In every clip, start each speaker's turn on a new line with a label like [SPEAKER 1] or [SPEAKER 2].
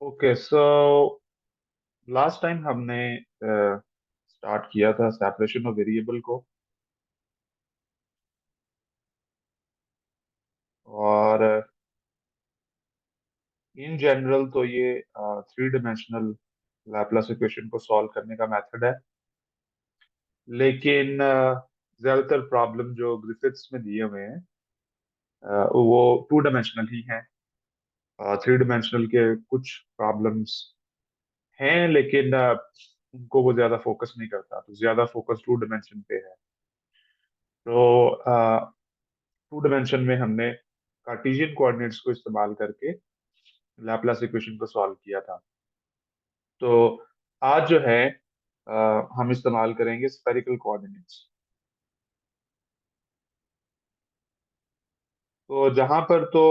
[SPEAKER 1] Okay, so last time हमने start किया था सेपरेशन ऑफ वेरिएबल को। और इन जनरल तो ये थ्री डिमेंशनल लैपलेस इक्वेशन को सॉल्व करने का मेथड है। लेकिन ज्यादातर प्रॉब्लम जो ग्रिफिथ्स में दिए हुए हैं वो टू डिमेंशनल ही हैं। थ्री डिमेंशनल के कुछ प्रॉब्लम्स हैं, लेकिन उनको वो ज्यादा फोकस नहीं करता, तो ज्यादा फोकस टू डिमेंशन पे है। तो टू डायमेंशन में हमने कार्टेशियन कोऑर्डिनेट्स को इस्तेमाल करके लैपलास इक्वेशन को सॉल्व किया था। तो आज जो है हम इस्तेमाल करेंगे स्फेरिकल कोऑर्डिनेट्स। तो जहां पर तो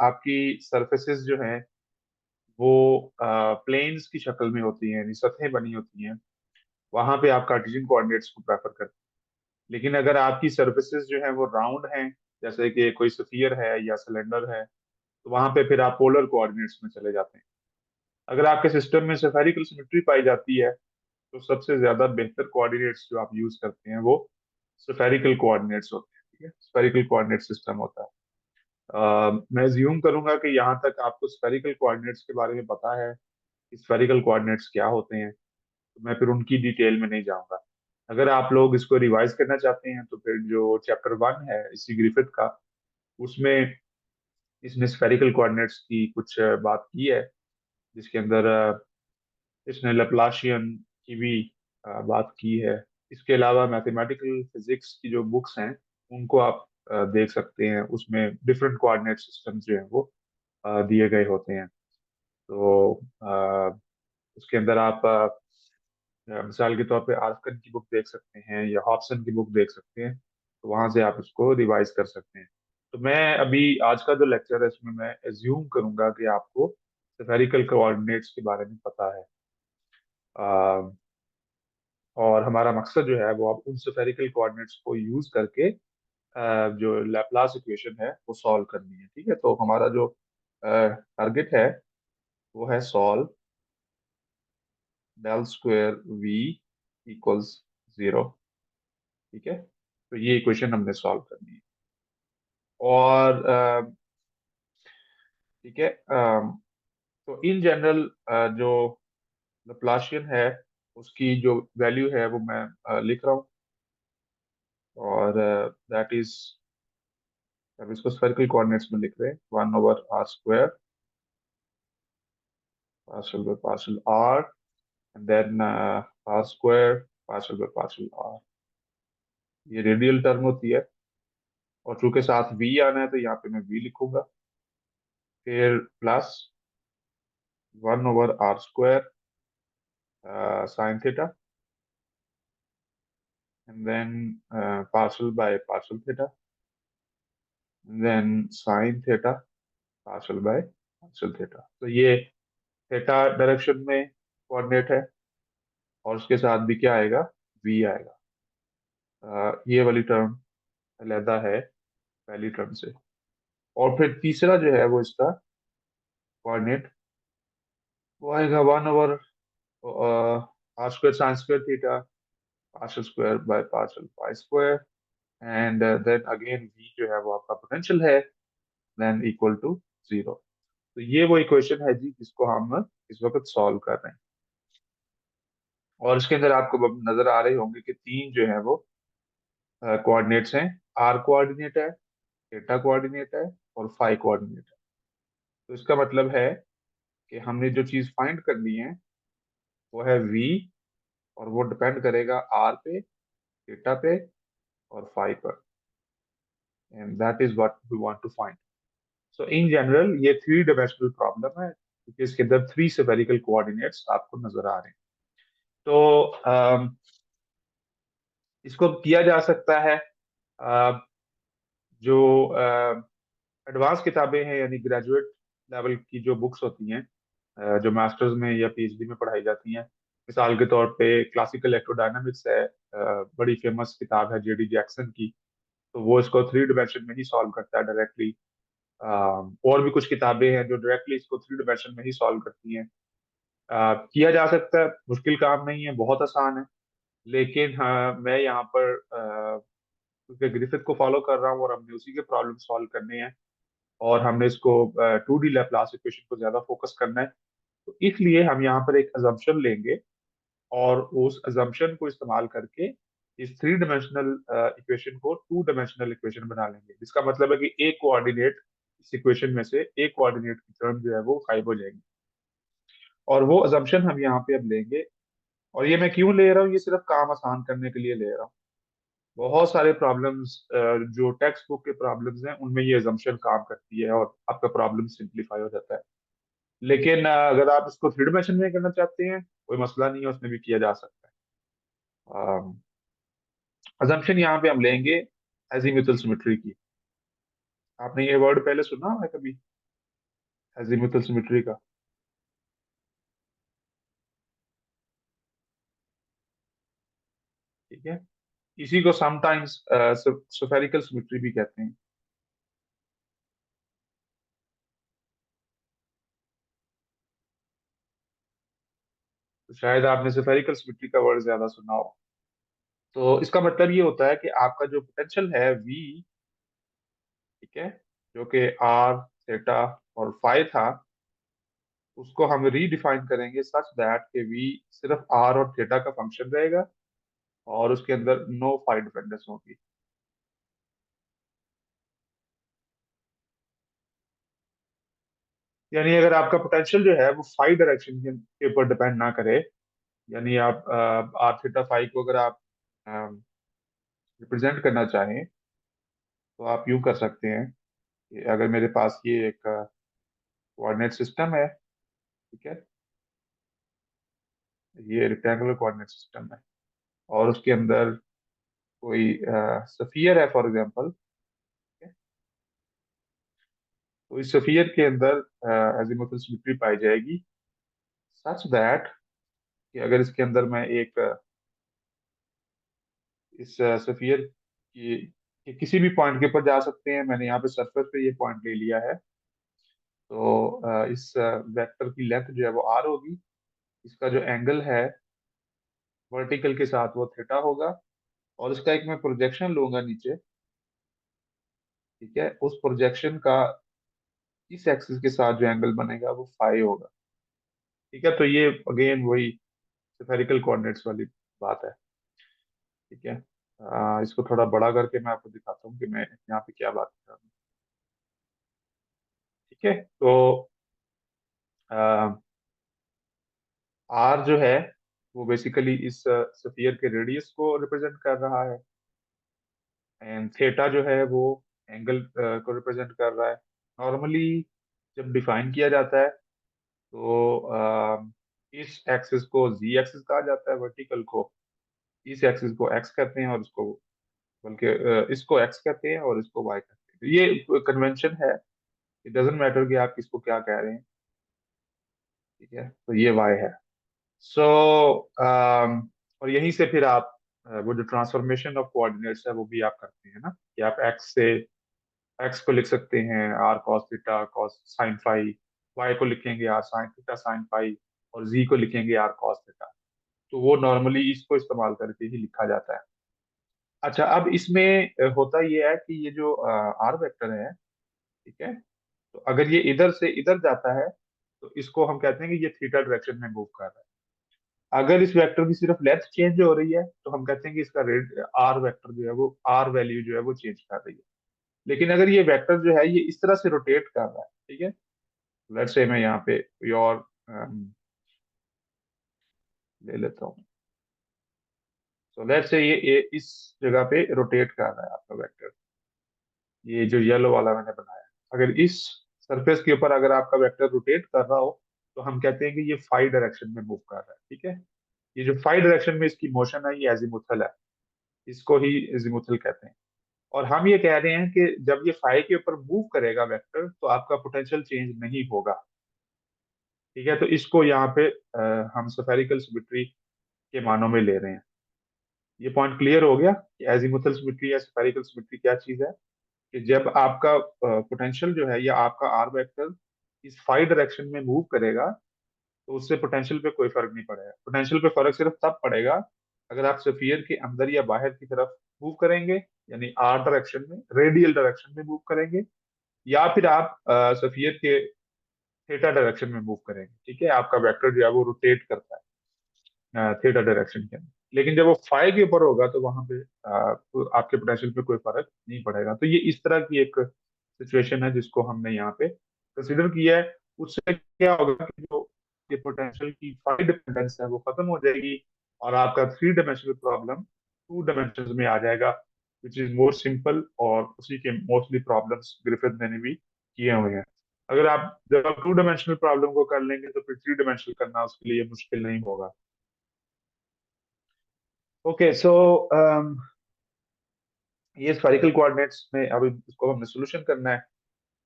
[SPEAKER 1] आपकी सरफेसेस जो हैं वो प्लेन्स की शक्ल में होती हैं, यानी सतहें बनी होती हैं, वहां पे आप कार्टेशियन कोऑर्डिनेट्स को प्रेफर करते हैं। लेकिन अगर आपकी सरफेसेस जो है वो राउंड हैं, जैसे कि कोई स्फीयर है या सिलेंडर है, तो वहां पे फिर आप पोलर कोऑर्डिनेट्स में चले जाते हैं। अगर आपके सिस्टम में स्फेरिकल सिमेट्री पाई जाती है, तो सबसे ज्यादा बेहतर कोऑर्डिनेट्स जो आप यूज करते हैं वो स्फेरिकल कोऑर्डिनेट्स होते हैं। ठीक है, स्फेरिकल कोऑर्डिनेट सिस्टम होता है। मैं ज्यूम करूंगा कि यहाँ तक आपको स्फेरिकल कोऑर्डिनेट्स के बारे में पता है कि स्फेरिकल कोऑर्डिनेट्स क्या होते हैं, तो मैं फिर उनकी डिटेल में नहीं जाऊंगा। अगर आप लोग इसको रिवाइज करना चाहते हैं तो फिर जो चैप्टर 1 है इसी ग्रिफिथ का, उसमें इसने स्फेरिकल कोऑर्डिनेट्स की कुछ बात की है, जिसके अंदर इसने लैप्लाशियन की भी बात की है। इसके अलावा मैथमेटिकल फिजिक्स की जो बुक्स हैं उनको आप देख सकते हैं, उसमें डिफरेंट कोऑर्डिनेट सिस्टम जो हैं वो दिए गए होते हैं। तो उसके अंदर आप मिसाल के तौर पे आर्कन की बुक देख सकते हैं या हॉब्सन की बुक देख सकते हैं, तो वहां से आप उसको रिवाइज कर सकते हैं। तो मैं अभी आज का जो लेक्चर है इसमें मैं एज्यूम करूंगा कि आपको स्फेरिकल कोऑर्डिनेट्स के बारे में पता है। और हमारा मकसद जो है वो अब उन स्फेरिकल कोऑर्डिनेट्स को यूज करके जो लैपलास इक्वेशन है वो सॉल्व करनी है। ठीक है, तो हमारा जो टारगेट है वो है solve del square V equals 0। ठीक है, तो ये इक्वेशन हमने सॉल्व करनी है। और ठीक है, तो इन जनरल जो लैप्लाशियन है उसकी जो वैल्यू है वो मैं लिख रहा हूँ। और दैट इज, अब इसको स्फेरिकल कोऑर्डिनेट्स में लिख रहे हैं, 1/r² partial by partial r, and then r square partial by partial r। ये रेडियल टर्म होती है, और चूंकि साथ v आना है तो यहाँ पे मैं v लिखूंगा। फिर plus 1/r² sine theta, and then partial by partial theta, then sine theta partial by partial theta. तो ये थीटा डायरेक्शन में कोऑर्डिनेट है, और उसके साथ भी क्या आएगा, v आएगा। ये वाली टर्म अलहदा है पहली टर्म से। और फिर तीसरा जो है वो इसका कोऑर्डिनेट वो आएगा 1/r² sine square theta partial square by partial pi square, and then again v जो है वो आपका पोटेंशियल है, देन इक्वल टू 0। तो ये वो इक्वेशन है जी जिसको हम इस वक्त सॉल्व कर रहे हैं। और इसके अंदर आपको अब नजर आ रहे होंगे कि तीन जो है वो कोऑर्डिनेट्स हैं। r कोऑर्डिनेट है, थीटा कोऑर्डिनेट है, और फाई कोऑर्डिनेट है। तो इसका मतलब है कि हमने जो चीज फाइंड करनी है वो है v, और वो डिपेंड करेगा r पे, थीटा पे, और फाई पर। And that is what we want to find. So in general ये थ्री डायमेंशनल प्रॉब्लम है, क्योंकि इसके अंदर थ्री स्फेरिकल कोऑर्डिनेट्स आपको नजर आ रहे हैं। तो इसको किया जा सकता है, अ, जो एडवांस किताबें हैं यानी ग्रेजुएट लेवल की जो बुक्स होती हैं, जो मास्टर्स में या पीएचडी में पढ़ाई जाती हैं। मिसाल के तौर पे क्लासिकल इलेक्ट्रोडायनामिक्स है, बड़ी फेमस किताब है जेडी जैक्सन की। तो वो इसको थ्री डिमेंशन में ही सॉल्व करता है डायरेक्टली। और भी कुछ किताबें हैं जो डायरेक्टली इसको थ्री डिमेंशन में ही सॉल्व करती हैं। किया जा सकता है, मुश्किल काम नहीं है, बहुत आसान है। लेकिन हाँ, मैं यहाँ पर क्योंकि ग्रिफिथ को फॉलो कर रहा हूँ और हमने उसी के प्रॉब्लम सॉल्व करने हैं, और हमने इसको 2D लैपलास इक्वेशन को ज्यादा फोकस करना है, तो इसलिए हम यहाँ पर एक अजम्पशन लेंगे और उस अजम्पशन को इस्तेमाल करके इस थ्री डिमेंशनल इक्वेशन को टू डिमेंशनल इक्वेशन बना लेंगे, जिसका मतलब है कि एक कोऑर्डिनेट, इस इक्वेशन में से एक कोऑर्डिनेट की टर्म जो है वो गायब हो जाएगी। और वो अजम्पशन हम यहाँ पे अब लेंगे। और ये मैं क्यों ले रहा हूँ, ये सिर्फ काम आसान करने के लिए ले रहा हूँ। बहुत सारे प्रॉब्लम्स जो टेक्स्ट बुक के प्रॉब्लम्स हैं उनमें ये अजम्पशन काम करती है और आपका प्रॉब्लम सिंप्लीफाई हो जाता है। लेकिन अगर आप इसको थ्री डिमेंशन में करना चाहते हैं, कोई मसला नहीं है, उसमें भी किया जा सकता है। अजम्पशन यहाँ पे हम लेंगे एजीमुथल सिमेट्री की। आपने ये वर्ड पहले सुना है कभी, एजीमुथल सिमेट्री का? ठीक है, इसी को समटाइम्स स्फेरिकल सिमेट्री भी कहते हैं। तो शायद आपने स्फेरिकल सिमेट्री का वर्ड ज्यादा सुना हो। तो इसका मतलब ये होता है कि आपका जो पोटेंशियल है वी, ठीक है, जो कि आर, थीटा और फाई था, उसको हम रीडिफाइन करेंगे सच दैट कि वी सिर्फ आर और थीटा का फंक्शन रहेगा और उसके अंदर नो फाई डिपेंडेंस होगी। यानी अगर आपका पोटेंशियल जो है वो फाई डायरेक्शन के ऊपर डिपेंड ना करे, यानी आप आर थीटा फाई को अगर आप रिप्रेजेंट करना चाहें, तो आप यूं कर सकते हैं कि अगर मेरे पास ये एक कोऑर्डिनेट सिस्टम है, ठीक है, ये रेक्टेंगुलर कोऑर्डिनेट सिस्टम है, और उसके अंदर कोई स्फीयर है फॉर एग्जांपल। तो इस स्फीयर के अंदर अजीमुथल सिमेट्री पाई जाएगी सच दैट कि अगर इसके अंदर मैं एक इस स्फीयर की कि किसी भी पॉइंट के ऊपर जा सकते हैं, मैंने यहाँ पे सरफेस पे ये पॉइंट ले लिया है, तो इस वेक्टर की लेंथ जो है वो आर होगी, इसका जो एंगल है वर्टिकल के साथ वो थीटा होगा, और इसका एक मैं प्रोजेक्शन लूंगा नीचे, ठीक है, उस प्रोजेक्शन का इस एक्सिस के साथ जो एंगल बनेगा वो फाई होगा। ठीक है, तो ये अगेन वही स्फेरिकल कोऑर्डिनेट्स वाली बात है। ठीक है, इसको थोड़ा बड़ा करके मैं आपको दिखाता हूँ कि मैं यहाँ पे क्या बात कर रहा हूँ। ठीक है, तो आर जो है वो बेसिकली इस स्फीयर के रेडियस को रिप्रेजेंट कर रहा है, एंड थीटा जो है वो एंगल को रिप्रेजेंट कर रहा है। नॉर्मली जब डिफाइन किया जाता है तो इस एक्सिस को जी एक्सिस कहा जाता है, वर्टिकल को इस एक्सिस को एक्स कहते हैं, और इसको बल्कि इसको एक्स कहते हैं और इसको वाई कहते हैं। ये कन्वेंशन है, इट डजेंट मैटर कि आप किसको क्या कह रहे हैं। ठीक है, तो ये वाई है। सो और यहीं से फिर आप वो जो ट्रांसफॉर्मेशन ऑफ कोऑर्डिनेट्स है वो भी आप करते हैं ना, कि आप एक्स से एक्स को लिख सकते हैं r cos theta cos sine phi, y को लिखेंगे r sine theta sine phi, और जी को लिखेंगे आर कॉस थीटा। तो वो नॉर्मली इसको इस्तेमाल करके ही लिखा जाता है। अच्छा, अब इसमें होता ये है कि ये जो आर वेक्टर है, ठीक है, तो अगर ये इधर से इधर जाता है तो इसको हम कहते हैं कि ये थीटा डायरेक्शन में मूव कर रहा है। अगर इस वेक्टर की सिर्फ लेंथ चेंज हो रही है तो हम कहते हैं कि इसका रेड आर वेक्टर जो है वो आर वैल्यू जो है वो चेंज कर रही है। लेकिन अगर ये वेक्टर जो है ये इस तरह से रोटेट कर रहा है, ठीक है, लेट्स से मैं यहाँ पे कोई और ले लेता हूँ। तो लेट्स से ये इस जगह पे रोटेट कर रहा है आपका वेक्टर, ये जो येलो वाला मैंने बनाया। अगर इस सरफेस के ऊपर अगर आपका वेक्टर रोटेट कर रहा हो तो हम कहते हैं कि ये फाई डायरेक्शन में मूव कर रहा है। ठीक है, ये जो फाई डायरेक्शन में इसकी मोशन है ये एजीमुथल है, इसको ही एजीमुथल कहते हैं। और हम ये कह रहे हैं कि जब ये फाई के ऊपर मूव करेगा वेक्टर तो आपका पोटेंशियल चेंज नहीं होगा। ठीक है, तो इसको यहाँ पे हम स्फेरिकल सिमेट्री के मानों में ले रहे हैं। ये पॉइंट क्लियर हो गया कि एजीमुथल सिमेट्री या स्फेरिकल सिमेट्री क्या चीज है। कि जब आपका पोटेंशियल जो है या आपका आर वेक्टर इस फाई डायरेक्शन में मूव करेगा, तो उससे पोटेंशियल पे कोई फर्क नहीं पड़ेगा। पोटेंशियल पे फर्क सिर्फ तब पड़ेगा अगर आप स्फीयर के अंदर या बाहर की तरफ मूव करेंगे, यानी आर डायरेक्शन में, रेडियल डायरेक्शन में मूव करेंगे, या फिर आप स्फीयर के थीटा डायरेक्शन में मूव करेंगे। ठीक है, आपका वेक्टर जो है वो रोटेट करता है थीटा डायरेक्शन के अंदर। लेकिन जब वो फाई के ऊपर होगा तो वहां पे तो आपके पोटेंशियल पे कोई फर्क नहीं पड़ेगा। तो ये इस तरह की एक सिचुएशन है जिसको हमने यहाँ पे कंसिडर किया है। उससे क्या होगा कि जो ये पोटेंशियल की फाई डिपेंडेंस है वो खत्म हो जाएगी, और आपका three dimensional problem two dimension में आ जाएगा, विच इज मोर सिंपल। और उसी के मोस्टली प्रॉब्लम्स ग्रिफिथ ने भी किए हुए हैं। अगर आप जब आप टू डायमेंशनल प्रॉब्लम को कर लेंगे तो फिर थ्री डायमेंशनल करना उसके लिए मुश्किल नहीं होगा। ओके, सो ये स्फेरिकल कोऑर्डिनेट्स में अब इसको हमने सोल्यूशन करना है,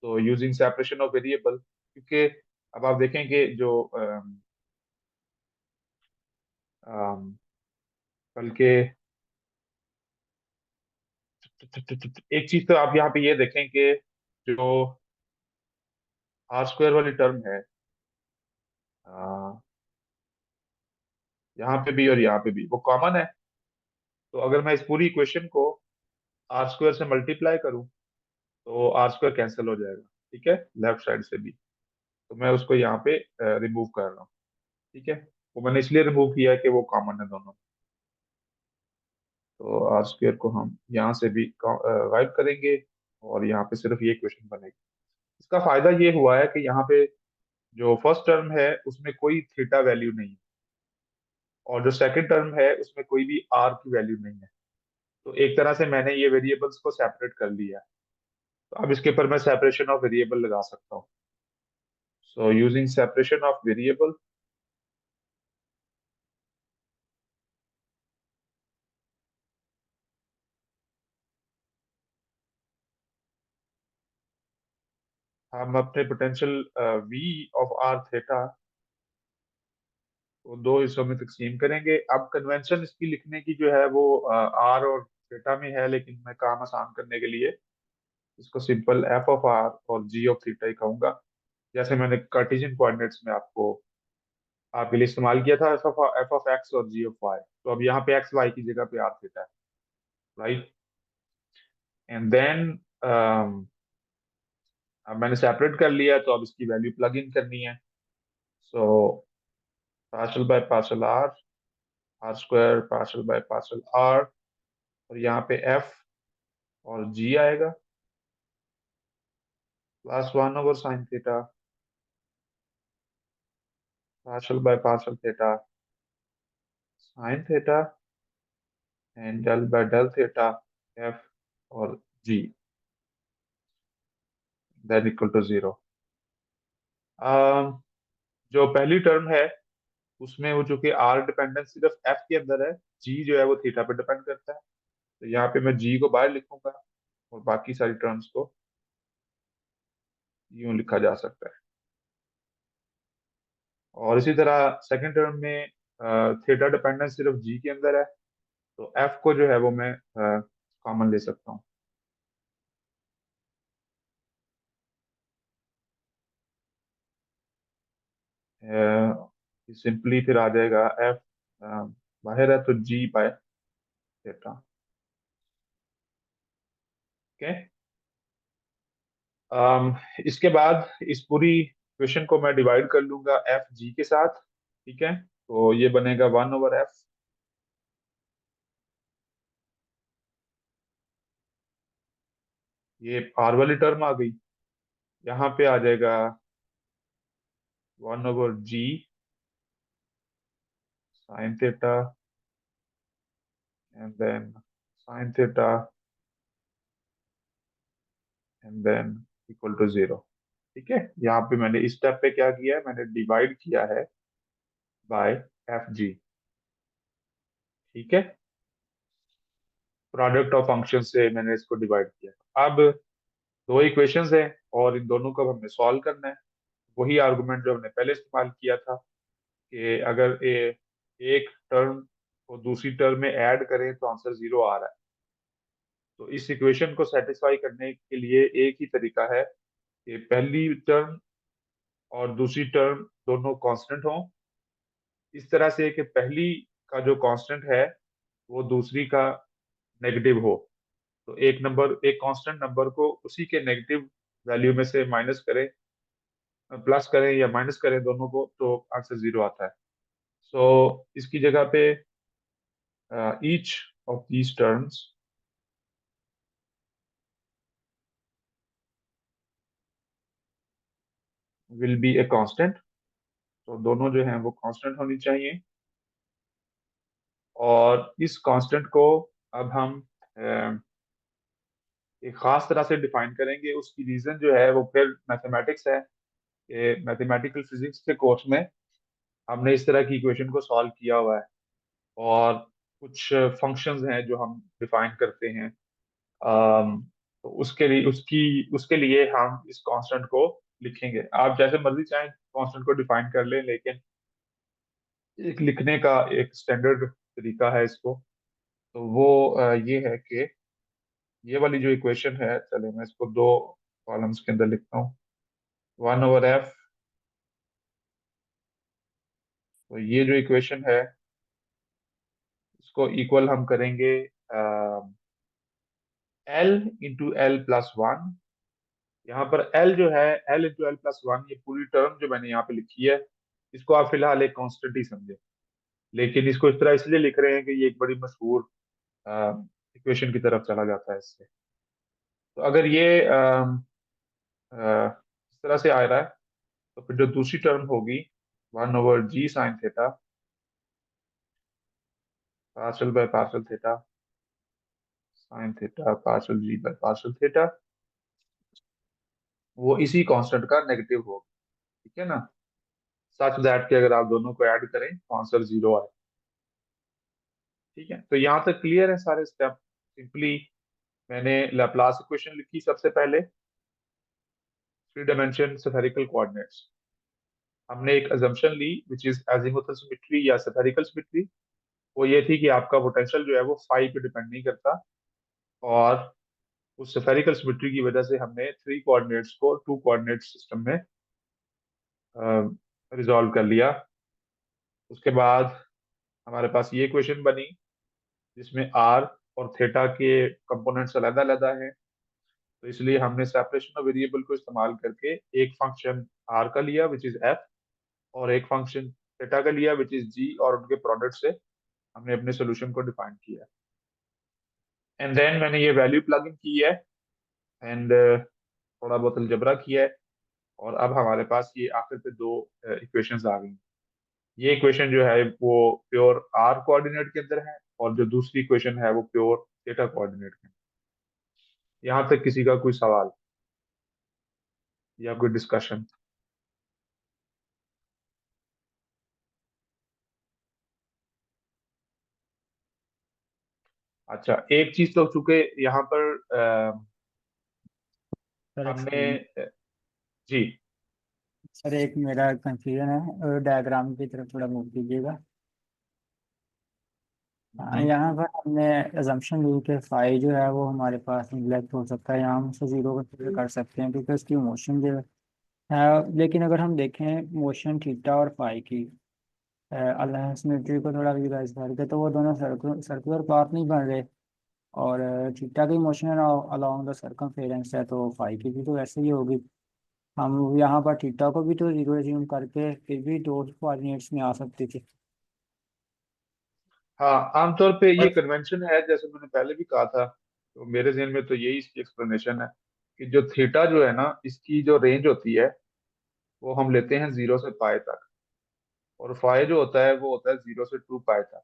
[SPEAKER 1] तो यूजिंग सेपरेशन ऑफ वेरिएबल। क्योंकि अब आप देखें कि जो बल्कि एक चीज तो आप यहाँ पे ये देखें कि जो आर स्क्वायर वाली टर्म है, अ, यहाँ पे भी और यहाँ पे भी वो कॉमन है। तो अगर मैं इस पूरी इक्वेशन को आर स्क्वायर से मल्टीप्लाई करूं तो आर स्क्वायर कैंसिल हो जाएगा। ठीक है, लेफ्ट साइड से भी। तो मैं उसको यहाँ पे रिमूव कर रहा हूँ। ठीक है, वो मैंने इसलिए रिमूव किया है कि वो कॉमन है दोनों। तो आर स्क्वायर को हम यहाँ से भी गायब करेंगे, और यहाँ पे सिर्फ ये इक्वेशन बनेगी। इसका फायदा ये हुआ है कि यहाँ पे जो फर्स्ट टर्म है उसमें कोई थीटा वैल्यू नहीं है, और जो सेकंड टर्म है उसमें कोई भी आर की वैल्यू नहीं है। तो एक तरह से मैंने ये वेरिएबल्स को सेपरेट कर लिया है। तो अब इसके ऊपर मैं सेपरेशन ऑफ वेरिएबल लगा सकता हूँ। So using separation of variable, हम अपने potential V of r theta को दो हिस्सों में तकसीम करेंगे। अब कन्वेंशन इसकी लिखने की जो है वो आर और थीटा में है, लेकिन मैं काम आसान करने के लिए इसको सिंपल एफ ऑफ आर और जी ऑफ थीटा ही कहूंगा, जैसे मैंने कार्टेशियन कोऑर्डिनेट्स में आपको आपके लिए इस्तेमाल किया था, एफ ऑफ एक्स और जी ऑफ वाई। तो अब यहाँ पे एक्स वाई की जगह पे आर थीटा है, राइट। एंड देन अब मैंने सेपरेट कर लिया है, तो अब इसकी वैल्यू प्लग इन करनी है। So partial by partial r, r square partial by partial r, और यहाँ पे एफ और जी आएगा, plus one over sine theta, partial by partial theta sine theta, and del by del theta F और G, that equal to zero. जो पहली term है उसमें वो चूंकि आर डिपेंडेंस सिर्फ एफ के अंदर है, जी जो है वो थीटा पे डिपेंड करता है। तो यहाँ पे मैं जी को बाहर लिखूंगा, और बाकी सारी टर्म्स को यूं लिखा जा सकता है। और इसी तरह सेकंड टर्म में थीटा डिपेंडेंस सिर्फ जी के अंदर है, तो एफ को जो है वो मैं कॉमन ले सकता हूँ। सिंपली फिर आ जाएगा एफ बाहर है तो जी बाय थीटा। ओके, इसके बाद इस पूरी इक्वेशन को मैं डिवाइड कर लूंगा एफ जी के साथ। ठीक है, तो ये बनेगा वन ओवर एफ, ये आर वाली टर्म आ गई, यहाँ पे आ जाएगा one over g sine theta, and then sine theta, and then equal to zero. ठीक है, यहाँ पे मैंने इस स्टेप पे क्या किया है, मैंने डिवाइड किया है बाय एफ जी। ठीक है, प्रोडक्ट ऑफ फंक्शन से मैंने इसको डिवाइड किया। अब दो इक्वेशंस हैं, और इन दोनों को अब हमें सॉल्व करना है। वही आर्गुमेंट जो हमने पहले इस्तेमाल किया था कि अगर एक टर्म को दूसरी टर्म में ऐड करें तो आंसर जीरो आ रहा है। तो इस इक्वेशन को सेटिस्फाई करने के लिए एक ही तरीका है कि पहली टर्म और दूसरी टर्म दोनों कांस्टेंट हों, इस तरह से कि पहली का जो कांस्टेंट है वो दूसरी का नेगेटिव हो। तो एक कांस्टेंट नंबर को उसी के नेगेटिव वैल्यू में से माइनस करें, प्लस करें या माइनस करें दोनों को, तो आंसर जीरो आता है। सो इसकी जगह पे each of these terms will be a constant. तो दोनों जो हैं वो कांस्टेंट होनी चाहिए। और इस कांस्टेंट को अब हम एक खास तरह से डिफाइन करेंगे। उसकी रीजन जो है वो फिर मैथमेटिक्स है कि मैथमेटिकल फिजिक्स के कोर्स में हमने इस तरह की इक्वेशन को सॉल्व किया हुआ है। और कुछ फंक्शंस हैं जो हम डिफाइन करते हैं। तो उसके लिए हम इस कांस्टेंट को लिखेंगे। आप जैसे मर्जी चाहें कांस्टेंट को डिफाइन कर लें, लेकिन एक लिखने का एक स्टैंडर्ड तरीका है इसको। तो वो ये है कि ये वाली जो इक्वेशन है, चले मैं इसको दो कॉलम्स के अंदर लिखता हूँ। 1/f। तो ये जो इक्वेशन है इसको इक्वल हम करेंगे L into L plus one. यहाँ पर L जो है, L into L plus one, ये पूरी टर्म जो मैंने यहाँ पे लिखी है, इसको आप फिलहाल एक कांस्टेंट ही समझे। लेकिन इसको इस तरह इसलिए लिख रहे हैं कि ये एक बड़ी मशहूर इक्वेशन की तरफ चला जाता है इससे। तो अगर ये इस तरह से आ रहा है, तो फिर जो दूसरी टर्म होगी 1/g sin theta partial by partial theta sine theta partial z bye partial theta, वो इसी कांस्टेंट का नेगेटिव होगा। ठीक है ना? सच दैट कि अगर आप दोनों को ऐड करें तो आंसर जीरो आए। ठीक है, तो यहाँ तक क्लियर है सारे स्टेप। सिंपली मैंने लैप्लास इक्वेशन लिखी सबसे पहले, थ्री डायमेंशन स्फेरिकल कोऑर्डिनेट्स। हमने एक अजम्पशन ली विच इज एजीमुथल सिमेट्री या स्फेरिकल सिमेट्री। वो ये थी कि आपका पोटेंशियल जो है वो फाई पे डिपेंड नहीं करता। और उस स्फेरिकल सिमेट्री की वजह से हमने थ्री कोऑर्डिनेट्स को टू कोऑर्डिनेट सिस्टम में रिजॉल्व कर लिया। उसके बाद हमारे पास ये इक्वेशन बनी जिसमें आर और थीटा के कंपोनेंट्स अलग अलग हैं। तो इसलिए हमने सेपरेशन ऑफ वेरिएबल को इस्तेमाल करके एक फंक्शन आर का लिया विच इज एफ, और एक फंक्शन थीटा का लिया विच इज जी, और उनके प्रोडक्ट से हमने अपने सोल्यूशन को डिफाइन किया। एंड देन मैंने ये वैल्यू प्लग इन की है, एंड थोड़ा बहुत अलजबरा किया है। और अब हमारे पास ये आखिर पे दो इक्वेशंस आ गई। ये इक्वेशन जो है वो प्योर आर कोऑर्डिनेट के अंदर है, और जो दूसरी इक्वेशन है वो प्योर थीटा कोऑर्डिनेट के अंदर। यहाँ तक किसी का कोई सवाल या कोई डिस्कशन? अच्छा, एक चीज तो चूंकि यहाँ पर
[SPEAKER 2] सर एक
[SPEAKER 1] हमने
[SPEAKER 2] सेकंड।
[SPEAKER 1] जी।
[SPEAKER 2] सर एक मेरा कंफ्यूजन है, डायग्राम की तरफ थोड़ा मूव कीजिएगा। हाँ,
[SPEAKER 1] हम्म।
[SPEAKER 2] यहाँ पर हमने अजम्पशन ली कि फाई जो है वो हमारे पास निगलेक्ट हो सकता है, यहाँ हम उसे जीरो कंसिडर कर सकते हैं क्योंकि उसकी मोशन जो है। लेकिन अगर हम देखें मोशन थीटा और फाई की, अल्लाह सिमेट्री को थोड़ा विजुलाइज करके, तो वो दोनों सर्कुलर पाथ नहीं बन रहे। और थीटा की मोशन अलोंग द सर्कमफेरेंस है, तो फाई की भी तो ऐसे ही होगी। हम यहाँ पर थीटा को भी तो जीरो एज्यूम करके फिर भी दो कोऑर्डिनेट्स में आ सकते थे।
[SPEAKER 1] हाँ, आमतौर पे ये
[SPEAKER 2] और
[SPEAKER 1] कन्वेंशन है, जैसे मैंने पहले भी कहा था। तो मेरे जहन में तो यही इसकी एक्सप्लेनेशन है कि जो थीटा जो है ना, इसकी जो रेंज होती है वो हम लेते हैं जीरो से पाए तक, और फाई जो होता है वो होता है जीरो से टू पाए तक।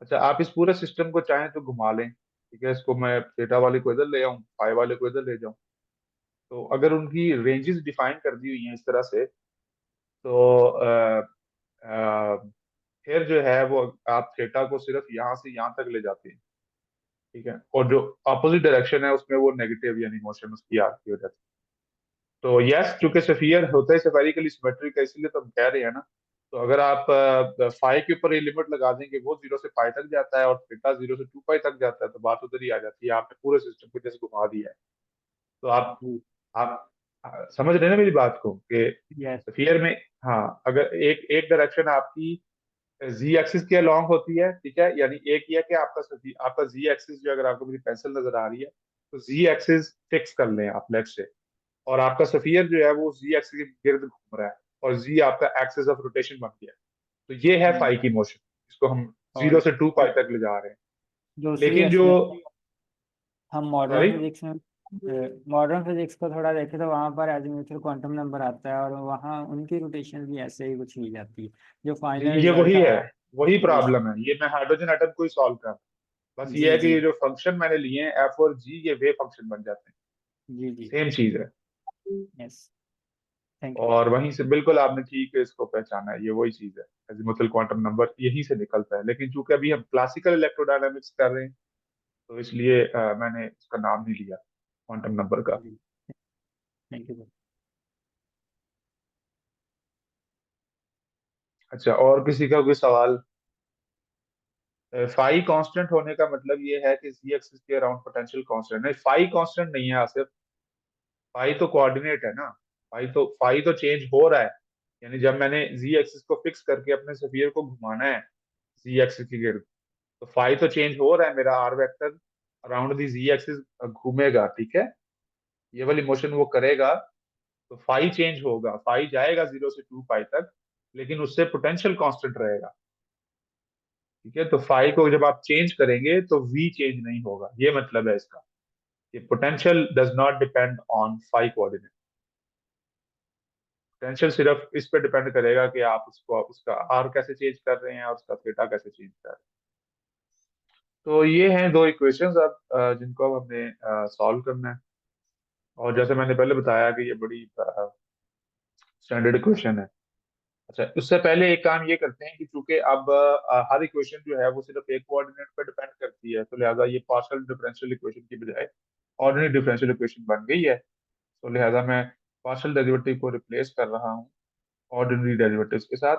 [SPEAKER 1] अच्छा, आप इस पूरे सिस्टम को चाहें तो घुमा लें। ठीक है, इसको मैं थीटा वाले को इधर ले आऊं, फाई वाले को इधर ले जाऊं। तो अगर उनकी रेंजेस डिफाइन कर दी हुई हैं इस तरह से, तो फिर जो है वो आप थीटा को सिर्फ यहाँ से यहाँ तक ले जाते हैं। ठीक है, और जो अपोजिट डायरेक्शन है उसमें वो नेगेटिव यानी मोशन उसकी आती हो जाती है। तो यस, चूंकि सफियर होता है स्फेरिकली सिमेट्रिक है, इसलिए तो हम कह रहे हैं ना तो अगर आप फाई के ऊपर ये लिमिट लगा देंगे, वो 0 से पाई तक जाता है और थीटा 0 से 2 पाई तक जाता है, तो बात उधर ही आ जाती है, आपने पूरे सिस्टम को जैसे घुमा दिया है। तो
[SPEAKER 2] जी।
[SPEAKER 1] आप समझ रहे हैं ना मेरी बात को कि
[SPEAKER 2] यस।
[SPEAKER 1] स्फीयर में, हाँ, अगर एक एक डायरेक्शन आपकी जी एक्सिस के अलोंग होती है, ठीक है, यानी एक ये है कि आपका जी एक्सिस जो, अगर आपको मेरी पेंसिल नजर आ रही है, तो जी एक्सिस फिक्स कर लें आप लेफ्ट से, और आपका सफियर जो है वो जी एक्सिस के गिर्द घूम रहा है, और जी आपका एक्सिस ऑफ रोटेशन बन गया है। तो ये है
[SPEAKER 2] हम्म।
[SPEAKER 1] फाई की मोशन, इसको हम जीरो
[SPEAKER 2] और
[SPEAKER 1] से टू पाई तक ले जा रहे हैं।
[SPEAKER 2] दूसरी
[SPEAKER 1] लेकिन जो,
[SPEAKER 2] एक्सप्लेन, हम मॉडर्न
[SPEAKER 1] सॉरी,
[SPEAKER 2] फिजिक्स में, मॉडर्न फिजिक्स को थोड़ा देखें तो वहाँ पर एजीमुथल क्वांटम नंबर आता है और वहाँ उनकी रोटेशन भी ऐसे ही कुछ की जाती है। जो फाइनल
[SPEAKER 1] ये
[SPEAKER 2] रिजल्ट
[SPEAKER 1] वही है,
[SPEAKER 2] आया
[SPEAKER 1] वही
[SPEAKER 2] है।
[SPEAKER 1] प्रॉब्लम है, ये मैं हाइड्रोजन एटम को ही सॉल्व कर रहा हूँ। बस ये
[SPEAKER 2] जी
[SPEAKER 1] है कि
[SPEAKER 2] जी
[SPEAKER 1] ये जो फंक्शन मैंने लिए हैं एफ और जी, ये वे फंक्शन बन जाते हैं,
[SPEAKER 2] जी जी।
[SPEAKER 1] सेम चीज है।
[SPEAKER 2] यस। Thank you.
[SPEAKER 1] और वहीं से बिल्कुल आपने ठीक है इसको पहचाना है, ये वही चीज है, अजीमुथल क्वांटम नंबर यहीं से निकलता है। लेकिन चूंकि अभी हम क्लासिकल इलेक्ट्रोडायनामिक्स कर रहे हैं, तो इसलिए मैंने इसका नाम नहीं लिया क्वांटम नंबर का।
[SPEAKER 2] जी। Thank you.
[SPEAKER 1] अच्छा, और किसी का कोई सवाल? फाई कांस्टेंट होने का मतलब ये है कि जी एक्सिस के अराउंड पोटेंशियल कांस्टेंट नहीं, फाई कांस्टेंट नहीं है आसिफ, फाई तो कोऑर्डिनेट है ना, फाई तो चेंज हो रहा है। यानी जब मैंने जी एक्सिस को फिक्स करके अपने स्फीयर को घुमाना है जी एक्सिस के गिर्द, तो फाई तो चेंज हो रहा है, मेरा r vector around the z axis घूमेगा, ठीक है, ये वाली मोशन वो करेगा। तो फाई चेंज होगा, फाई जाएगा 0 से 2 पाई तक, लेकिन उससे पोटेंशियल कांस्टेंट रहेगा, ठीक है। तो फाई को जब आप चेंज करेंगे तो वी चेंज नहीं होगा, ये मतलब है इसका, कि potential does not depend on phi coordinate. Potential सिर्फ इस पे डिपेंड करेगा कि आप उसको उसका आर कैसे चेंज कर रहे हैं और उसका थीटा कैसे चेंज कर रहे हैं। तो ये हैं दो इक्वेशंस अब, जिनको अब हमने सॉल्व करना है। और जैसे मैंने पहले बताया कि ये बड़ी स्टैंडर्ड इक्वेशन है। अच्छा, उससे पहले एक काम ये करते हैं कि चूंकि अब हर इक्वेशन जो है वो सिर्फ एक कोऑर्डिनेट पे डिपेंड करती है, तो लिहाजा ये पार्शियल डिफरेंशियल इक्वेशन की बजाय ऑर्डिनरी डिफरेंशियल इक्वेशन बन गई है। तो लिहाजा मैं पार्शियल डेरिवेटिव को रिप्लेस कर रहा हूँ ऑर्डिनरी डेरिवेटिव्स के साथ।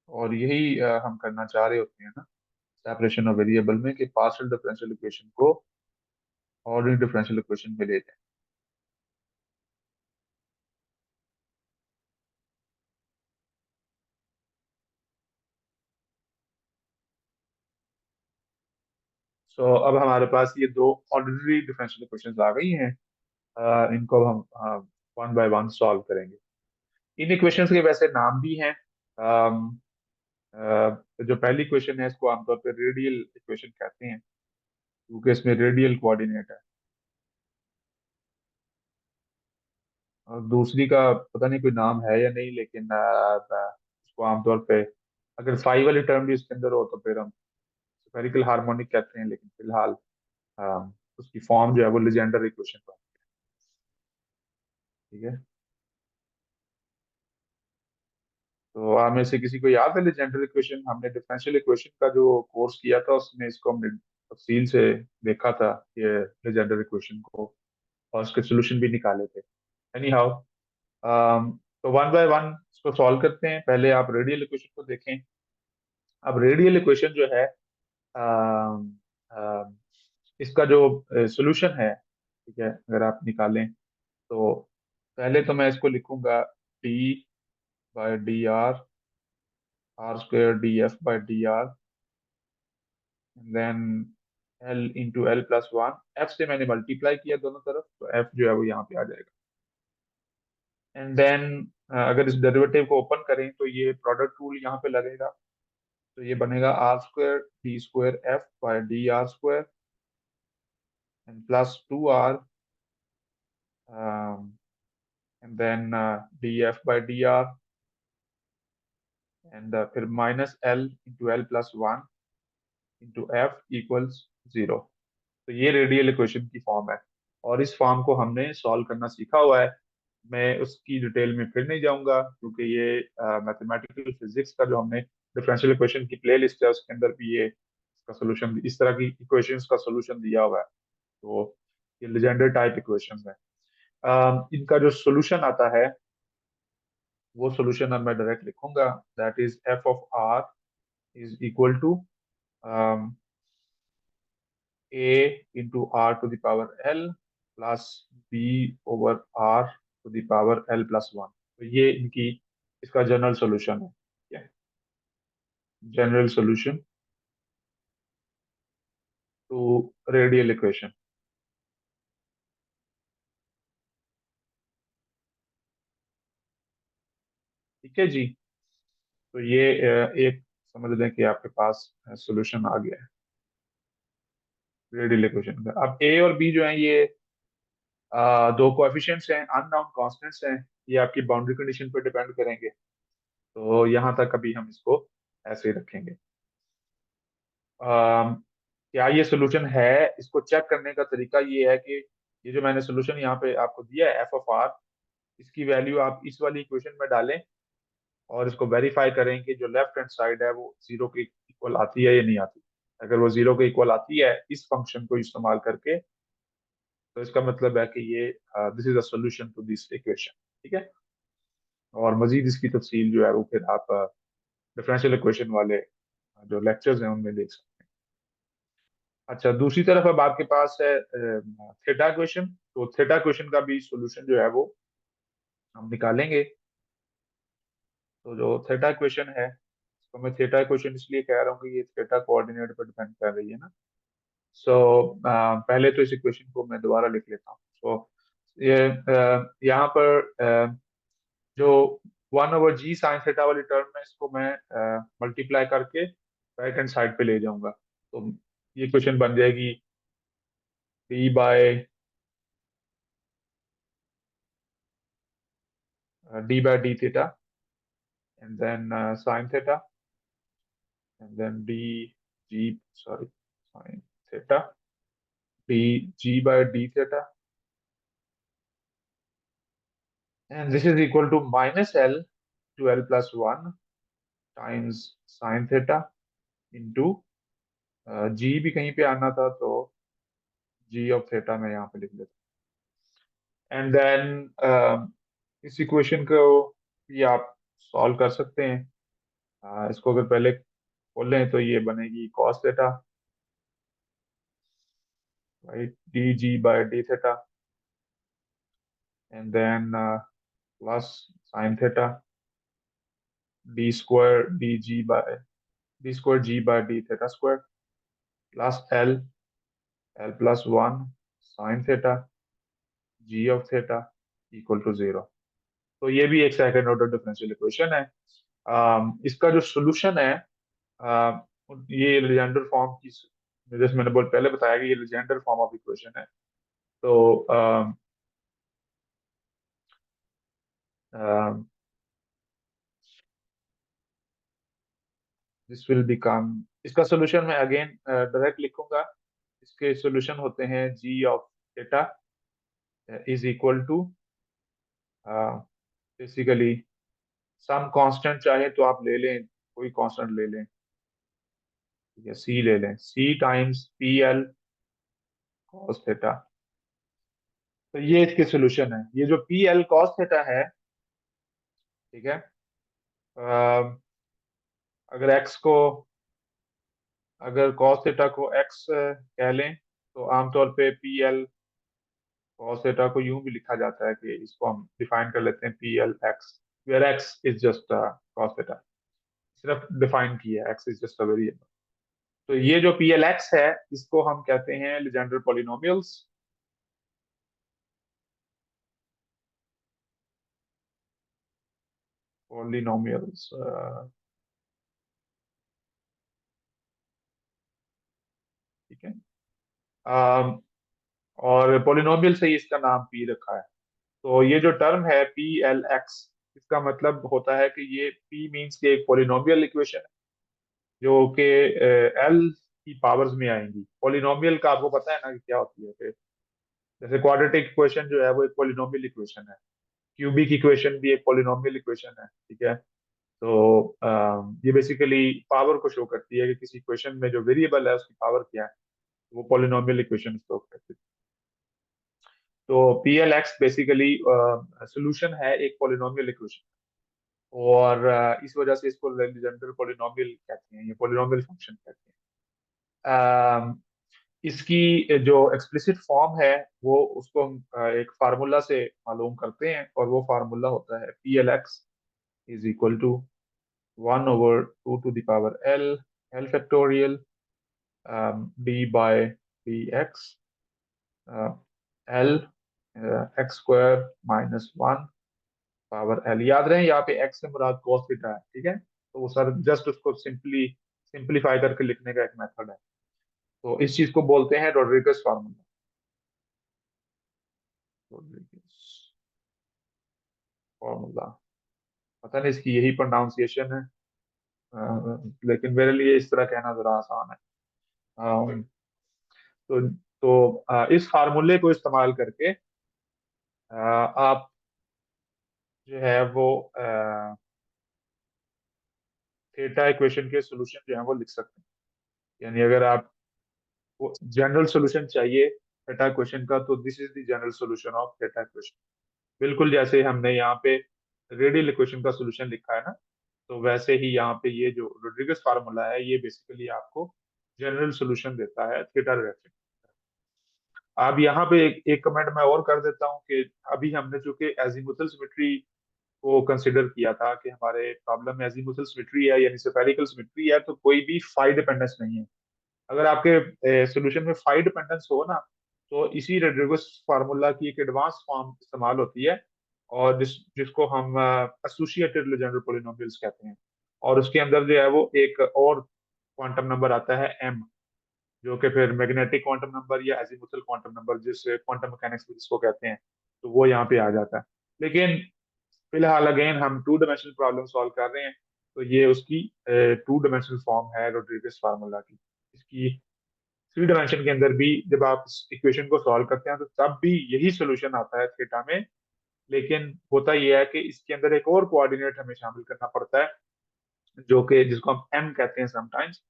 [SPEAKER 1] और यही हम करना चाह रहे होते हैं ना सेपरेशन ऑफ वेरिएबल में, कि पार्शियल डिफरेंशियल इक्वेशन को ऑर्डिनरी डिफरेंशियल इक्वेशन में ले जाएं। सो अब हमारे पास ये दो ऑर्डिनरी डिफरेंशियल इक्वेशंस आ गई हैं। इनको अब हम वन बाय वन सॉल्व करेंगे। इन इक्वेशंस के वैसे नाम भी हैं। अम, जो पहली इक्वेशन है इसको आमतौर पर रेडियल इक्वेशन कहते हैं, क्योंकि इसमें रेडियल कोऑर्डिनेट है। और दूसरी का पता नहीं कोई नाम है या नहीं, लेकिन इसको आमतौर पे अगर फाई वाली टर्म भी इसके अंदर हो तो फिर हम स्फेरिकल हार्मोनिक कहते हैं, लेकिन फिलहाल उसकी फॉर्म जो है वो लेजेंडर इक्वेशन है, ठीक है। तो आप में से किसी को याद है लेजेंडर इक्वेशन? हमने डिफरेंशियल इक्वेशन का जो कोर्स किया था उसमें इसको हमने तफसील से देखा था, ये लेजेंडर इक्वेशन को, और उसके सोल्यूशन भी निकाले थे। एनी हाउ, तो वन बाय वन इसको सॉल्व करते हैं। पहले आप रेडियल इक्वेशन को देखें। अब रेडियल इक्वेशन जो है, अम, अम, इसका जो सोल्यूशन है, ठीक है, अगर आप निकालें तो पहले तो मैं इसको लिखूंगा d/dr, r² df/dr, then l × l+1। f से मैंने मल्टीप्लाई किया दोनों तरफ, तो f जो है वो यहाँ पे आ जाएगा। एंड देन अगर इस डेरिवेटिव को ओपन करें तो ये प्रोडक्ट रूल यहाँ पे लगेगा, तो ये बनेगा r² d² f/dr² एंड +2r, एंड देन df/dr, एंड फिर -l × l+1 into f equals 0। तो ये रेडियल इक्वेशन की फॉर्म है, और इस फॉर्म को हमने सॉल्व करना सीखा हुआ है। मैं उसकी डिटेल में फिर नहीं जाऊंगा, क्योंकि ये मैथमेटिकल फिजिक्स का जो हमने डिफरेंशियल इक्वेशन की प्ले लिस्ट है उसके अंदर भी ये इसका सोल्यूशन, इस तरह की इक्वेशंस का सोल्यूशन दिया हुआ है। तो ये लेजेंडर टाइप इक्वेशंस है। इनका जो सोल्यूशन आता है वो सोल्यूशन अब मैं डायरेक्ट लिखूंगा, that is f of r is equal to a into r to the power l plus b over r to the power l plus one. तो ये इनकी इसका जनरल सॉल्यूशन है, ठीक है, general solution to radial equation. ठीक है जी। तो ये एक समझ लें कि आपके पास सॉल्यूशन आ गया है रेडियल इक्वेशन का। अब ए और बी जो है ये दो कोएफिशिएंट्स हैं, अननोन कांस्टेंट्स हैं, ये आपकी बाउंड्री कंडीशन पर डिपेंड करेंगे। तो यहाँ तक अभी हम इसको ऐसे ही रखेंगे। अम, क्या ये सोल्यूशन है, इसको चेक करने का तरीका ये है कि ये जो मैंने सोल्यूशन यहाँ पे आपको दिया है एफ ऑफ आर, इसकी वैल्यू आप इस वाली इक्वेशन में डालें और इसको वेरीफाई करें कि जो लेफ्ट हैंड साइड है वो जीरो के इक्वल आती है या नहीं आती। अगर वो जीरो के इक्वल आती है इस फंक्शन को इस्तेमाल करके, तो इसका मतलब है कि ये this is a solution to this equation. ठीक है, और मजीद इसकी तफसील जो है वो फिर आप डिफरेंशियल इक्वेशन वाले जो लेक्चर्स हैं उनमें देख सकते हैं। अच्छा, दूसरी तरफ अब आपके पास है थीटा इक्वेशन। तो थीटा इक्वेशन का भी सॉल्यूशन जो है वो हम निकालेंगे। तो जो थीटा इक्वेशन है, तो मैं थीटा इक्वेशन इसलिए कह रहा हूँ कि ये थीटा कोऑर्डिनेट पर डिपेंड कर रही है ना। सो पहले तो इस इक्वेशन को मैं दोबारा लिख लेता हूँ। सो ये यहाँ पर जो one over g sine theta वाली टर्म है इसको मैं मल्टीप्लाई करके राइट हैंड साइड पे ले जाऊंगा। तो ये इक्वेशन बन जाएगी d by d theta and then sine theta and then d g, sorry, sine theta d g by d theta, and this is equal to minus l to l plus 1 times sine theta into g भी कहीं पे आना था तो g of theta मैं यहाँ पे लिख लेता हूँ। एंड देन इस इक्वेशन को भी आप सॉल्व कर सकते हैं। इसको अगर पहले खोल लें तो ये बनेगी cos theta, right, dg by d theta and then plus sine theta d square dg by d square g by d theta square plus l plus 1 sin theta g of theta equal to zero. तो ये भी एक second order differential equation है। इसका जो solution है ये Legender form की, जैसे मैंने बोल पहले बताया कि ये लेजेंडर फॉर्म ऑफ इक्वेशन है। तो दिस विल बिकम, इसका सोल्यूशन मैं अगेन डायरेक्ट लिखूंगा। इसके सोल्यूशन होते हैं G of theta is equal to basically some constant, चाहे तो आप ले लें, कोई कांस्टेंट ले लें, ठीक है, सी ले लें, C times P L cos theta. तो ये इसके सोल्यूशन है, ये जो पी एल कॉस थीटा है, ठीक है। अगर एक्स को, अगर कॉस थीटा को एक्स कह लें तो आमतौर पे पी एल कॉस थीटा को यूं भी लिखा जाता है कि इसको हम डिफाइन कर लेते हैं P L x, where x is just cos theta, सिर्फ डिफाइन किया है, x is just a variable. तो ये जो पी एल एक्स है इसको हम कहते हैं लेजेंडर पॉलिनोमियल्स। पॉलिनोमियल्स, ठीक है। अम, और पॉलिनोमियल से ही इसका नाम पी रखा है। तो ये जो टर्म है पी एल एक्स, इसका मतलब होता है कि ये पी मीन्स के एक पॉलिनोमियल इक्वेशन है जो कि एल की पावर्स में आएंगी। पॉलिनोमियल का आपको पता है ना कि क्या होती है कि जैसे क्वाड्रेटिक इक्वेशन जो है वो एक पॉलिनोमियल इक्वेशन है, क्यूबिक इक्वेशन भी एक पॉलिनोमियल इक्वेशन है, ठीक है। तो ये बेसिकली पावर को शो करती है कि किसी इक्वेशन में जो वेरिएबल है उसकी पावर क्या है, वो पॉलिनोमियल इक्वेशन शो करती है। तो P L x basically solution है एक पोलिनोमियल इक्वेशन, और इस वजह से इसको लेजेंडर पोलिनोमियल कहते हैं, ये पोलिनोमियल फंक्शन कहते हैं। इसकी जो एक्सप्लिसिट फॉर्म है वो उसको हम एक फार्मूला से मालूम करते हैं, और वो फार्मूला होता है P L x is equal to 1/2 to the power L factorial d by dx L x square minus 1 power L। याद रहे यहाँ पे x से मुराद cos थीटा है, ठीक है, तो वो सर जस्ट उसको सिंप्लीफाई करके लिखने का एक मेथड है। तो इस चीज को बोलते हैं रोड्रिगस फार्मूला। रोड्रिगस फार्मूला, पता नहीं इसकी यही प्रोनाउंसिएशन है, लेकिन मेरे लिए इस तरह कहना जरा आसान है। तो इस फार्मूले को इस्तेमाल करके आप जो है वो थीटा इक्वेशन के सॉल्यूशन जो है वो लिख सकते हैं। यानी अगर आप वो जनरल सॉल्यूशन चाहिए थीटा इक्वेशन का, तो this is the general solution of theta equation. बिल्कुल जैसे हमने यहाँ पे रेडियल इक्वेशन का सॉल्यूशन लिखा है ना, तो वैसे ही यहाँ पे ये जो रोड्रिगस फार्मूला है ये बेसिकली आपको जनरल सॉल्यूशन देता है थीटा डायरेक्शन। अब यहाँ पे एक कमेंट मैं और कर देता हूँ कि अभी हमने चूंकि एजीमुथल सिमेट्री को कंसिडर किया था कि हमारे प्रॉब्लम में एजीमुथल सिमेट्री है यानी स्फेरिकल सिमेट्री है, तो कोई भी फाई डिपेंडेंस नहीं है। अगर आपके सॉल्यूशन में फाई डिपेंडेंस हो ना, तो इसी रोड्रिगस फार्मूला की एक एडवांस फॉर्म इस्तेमाल होती है, और जिसको हम एसोसिएटेड लेजेंडर पॉलिनोमियल्स कहते हैं। और उसके अंदर जो है वो एक और क्वांटम नंबर आता है m, जो कि फिर मैग्नेटिक क्वांटम नंबर या एजीमुथल क्वांटम नंबर जिस क्वांटम मैकेनिक्स में जिसको कहते हैं, तो वो यहाँ पे आ जाता है। लेकिन फिलहाल अगेन हम टू डायमेंशनल प्रॉब्लम सॉल्व कर रहे हैं, तो ये उसकी टू डायमेंशनल फॉर्म है रोड्रिगस फार्मूला की। इसकी थ्री डायमेंशन के अंदर भी जब आप इस इक्वेशन को सॉल्व करते हैं तो तब भी यही सोल्यूशन आता है थीटा में। लेकिन होता यह है कि इसके अंदर एक और कोऑर्डिनेट हमें शामिल करना पड़ता है, जो कि जिसको हम एम कहते हैं समटाइम्स।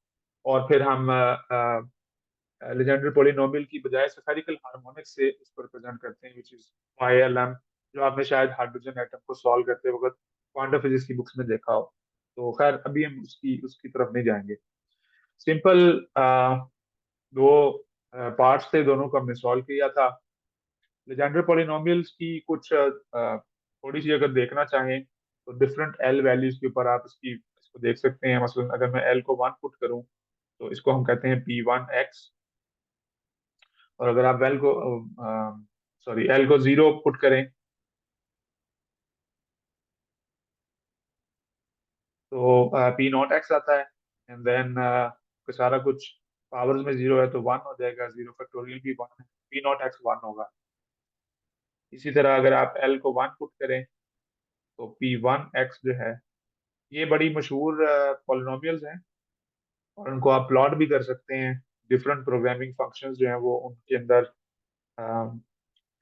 [SPEAKER 1] और फिर हम लेजेंडर पोलिनोमियल की बजाय स्फेरिकल हार्मोनिक से इसको रिप्रेजेंट करते हैं, which is Y l m, जो आपने शायद हाइड्रोजन एटम को सॉल्व करते वक्त क्वांटम फिजिक्स की बुक्स में देखा हो। तो खैर अभी हम उसकी उसकी तरफ नहीं जाएंगे। सिंपल दो पार्ट्स थे, दोनों को हमने सॉल्व किया था। लेजेंडर पॉलिनोमियल्स की कुछ थोड़ी सी अगर देखना चाहें तो डिफरेंट एल वैल्यूज के ऊपर आप इसको देख सकते हैं। मसलन अगर मैं एल को 1 पुट करूं तो इसको हम कहते हैं P1x, और अगर आप एल को 0 पुट करें तो P0x आता है। एंड देन सारा कुछ पावर्स में 0 है तो 1 हो जाएगा, 0 फैक्टोरियल भी 1 है, P0x 1 होगा। इसी तरह अगर आप एल को 1 पुट करें तो P1x जो है, ये बड़ी मशहूर पॉलिनोमियल्स हैं, और उनको आप प्लॉट भी कर सकते हैं। डिफरेंट प्रोग्रामिंग फंक्शंस जो हैं वो उनके अंदर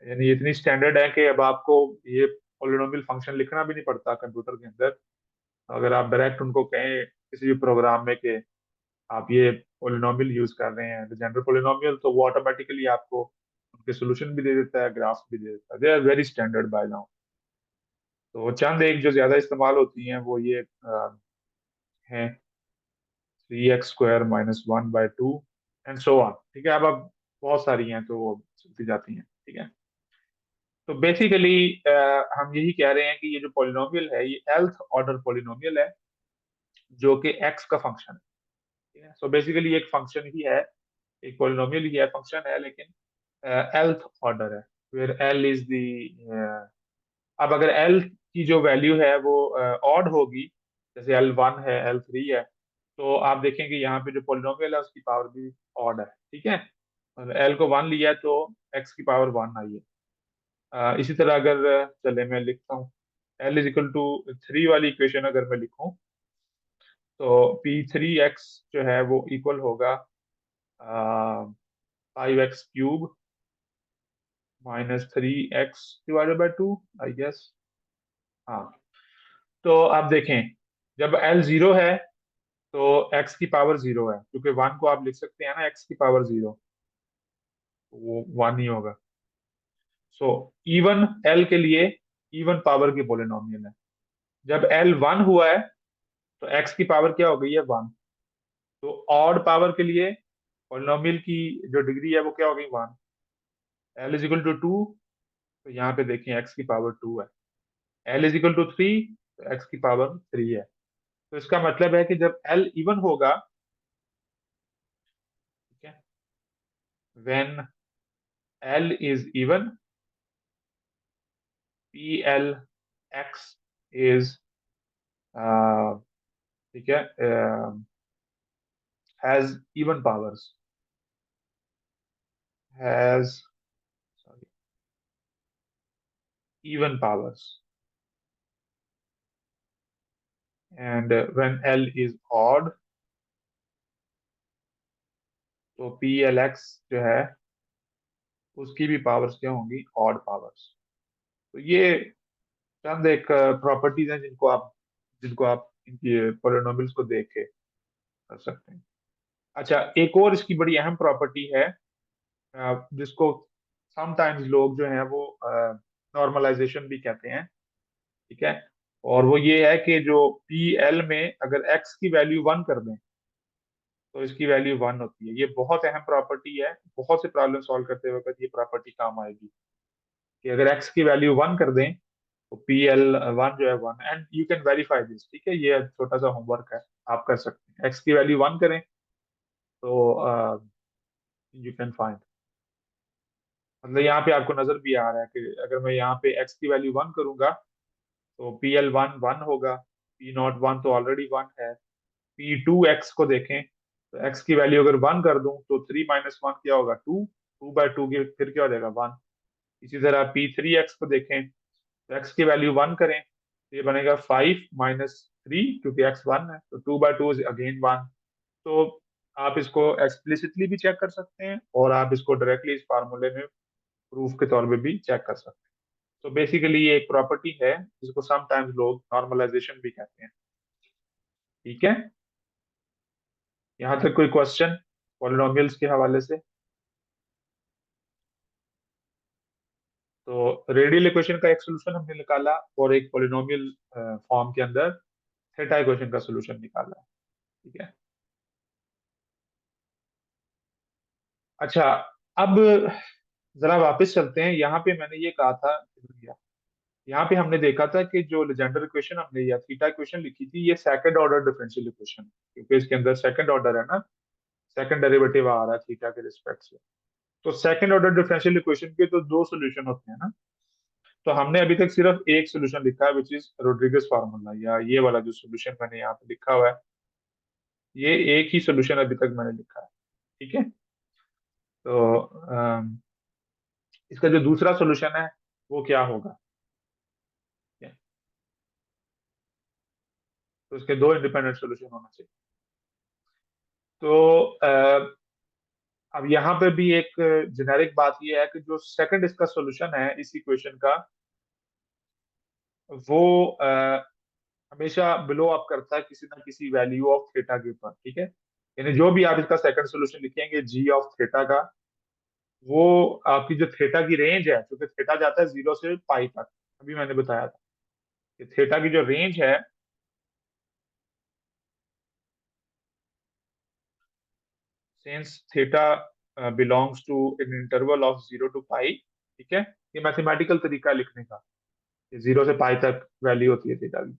[SPEAKER 1] यानी इतनी स्टैंडर्ड है कि अब आपको ये पॉलिनोमियल फंक्शन लिखना भी नहीं पड़ता कंप्यूटर के अंदर। अगर आप डायरेक्ट उनको कहें किसी भी प्रोग्राम में कि आप ये पॉलिनोमियल यूज कर रहे हैं लेजेंडर पॉलिनोमियल, तो वो ऑटोमेटिकली आपको उनके सोल्यूशन भी दे देता है, ग्राफ्स भी दे देता है। They are very standard by now. तो चंद एक जो ज्यादा इस्तेमाल होती हैं वो ये हैं 3x² - 1/2 एंड सो ऑन। ठीक है, अब बहुत सारी हैं तो वो चलती जाती हैं। ठीक है, तो बेसिकली हम यही कह रहे हैं कि ये जो पॉलिनोमियल है ये एल्थ ऑर्डर पॉलिनोमियल है, जो कि एक्स का फंक्शन है। ठीक है, सो बेसिकली एक फंक्शन ही है, एक पॉलिनोमियल ही है, फंक्शन है, लेकिन एल्थ ऑर्डर है, वेयर एल इज द। अब अगर एल की जो वैल्यू है वो ऑड होगी, जैसे L1 है, L3 है, तो आप देखेंगे यहाँ पे जो पॉलिनोमियल है उसकी पावर भी ऑड है। ठीक है, एल को 1 लिया है तो एक्स की पावर 1 आई है। इसी तरह अगर चले मैं लिखता हूँ L = 3 वाली इक्वेशन अगर मैं लिखूं, तो P3x जो है वो इक्वल होगा 5x³ -3x/2 आई गेस। हाँ, तो आप देखें जब L 0 है तो x की पावर 0 है, क्योंकि 1 को आप लिख सकते हैं ना x की पावर 0, वो 1 ही होगा। सो इवन एल के लिए इवन पावर की पोलिनोमियल है। जब एल 1 हुआ है तो एक्स की पावर क्या हो गई है, 1। तो ऑड पावर के लिए पोलिनोमियल की जो डिग्री है वो क्या हो गई, 1। एल इज इक्वल टू 2, तो यहाँ पे देखें एक्स की पावर 2 है। एल इज इक्वल टू 3, तो एक्स की पावर 3 है। तो इसका मतलब है कि जब एल इवन होगा, ठीक है, when L is even, P L x is, ठीक है, has even powers, has even powers, and when L is odd, तो पी एल एक्स जो है उसकी भी पावर्स क्या होंगी, ऑड पावर्स। तो ये चंद एक प्रॉपर्टीज हैं जिनको आप इनकी पोलिनोमियल्स को देख के कर सकते हैं। अच्छा, एक और इसकी बड़ी अहम प्रॉपर्टी है, जिसको समटाइम्स लोग जो हैं वो नॉर्मलाइजेशन भी कहते हैं, ठीक है। और वो ये है कि जो पी एल में अगर एक्स की वैल्यू 1 कर दें तो इसकी वैल्यू 1 होती है। ये बहुत अहम प्रॉपर्टी है, बहुत से प्रॉब्लम सॉल्व करते वक्त ये प्रॉपर्टी काम आएगी कि अगर x की वैल्यू 1 कर दें तो पी एल 1 जो है 1, and you can verify this, ठीक है, ये छोटा सा होमवर्क है, आप कर सकते हैं। x की वैल्यू 1 करें तो यू कैन फाइंड, मतलब यहाँ पे आपको नजर भी आ रहा है कि अगर मैं यहाँ पे x की वैल्यू 1 करूंगा तो पी एल 1 1 होगा, पी नॉट 1 तो ऑलरेडी 1 है। पी टू एक्स को देखें तो एक्स की वैल्यू अगर 1 कर दूं तो 3 माइनस 1 क्या होगा, 2। 2/2 की फिर क्या हो जाएगा, 1। इसी तरह पी थ्री एक्स को देखें तो एक्स की वैल्यू 1 करें तो ये बनेगा 5 - 3, क्योंकि एक्स 1 है तो 2/2 इज अगेन 1। तो आप इसको एक्सप्लिसिटली भी चेक कर सकते हैं और आप इसको डायरेक्टली इस फार्मूले में प्रूफ के तौर पे भी चेक कर सकते हैं। तो बेसिकली ये एक प्रॉपर्टी है जिसको समटाइम्स लोग नॉर्मलाइजेशन भी कहते हैं, ठीक है। यहाँ तक कोई क्वेश्चन पॉलिनोमियल्स के हवाले से? तो रेडियल इक्वेशन का एक सोल्यूशन हमने निकाला और एक पॉलिनोमियल फॉर्म के अंदर थीटा इक्वेशन का सोल्यूशन निकाला, ठीक है। अच्छा, अब जरा वापस चलते हैं। यहाँ पे मैंने ये कहा था, यहाँ पे हमने देखा था कि जो लेजेंडर इक्वेशन हमने या थीटा इक्वेशन लिखी थी, ये सेकंड ऑर्डर डिफरेंशियल इक्वेशन, क्योंकि इसके अंदर सेकंड ऑर्डर है ना, सेकंड डेरिवेटिव आ रहा है थीटा के रिस्पेक्ट से। तो सेकंड ऑर्डर डिफरेंशियल इक्वेशन के तो दो सोल्यूशन होते हैं ना। तो हमने अभी तक सिर्फ एक सोल्यूशन लिखा है, विच इज रोड्रिगस फार्मूला, या ये वाला जो सोल्यूशन मैंने यहाँ पे लिखा हुआ है, ये एक ही सोल्यूशन अभी तक मैंने लिखा है, ठीक है। तो इसका जो दूसरा सोल्यूशन है वो क्या होगा, ठीक है? तो इसके दो इंडिपेंडेंट सोल्यूशन होना चाहिए। तो अब यहाँ पे भी एक जेनेरिक बात ये है कि जो सेकंड इसका सोल्यूशन है इस इक्वेशन का, वो हमेशा बिलो अप करता है किसी ना किसी वैल्यू ऑफ थीटा के ऊपर, ठीक है। यानी जो भी आप इसका सेकंड सोल्यूशन लिखेंगे जी ऑफ थीटा का, वो आपकी जो थीटा की रेंज है, क्योंकि थीटा जाता है 0 से पाई तक, अभी मैंने बताया था कि थीटा की जो रेंज है, since theta belongs to an interval of 0 to pi, ठीक है। ये मैथमेटिकल तरीका है लिखने का, 0 से पाई तक वैल्यू होती है थीटा की।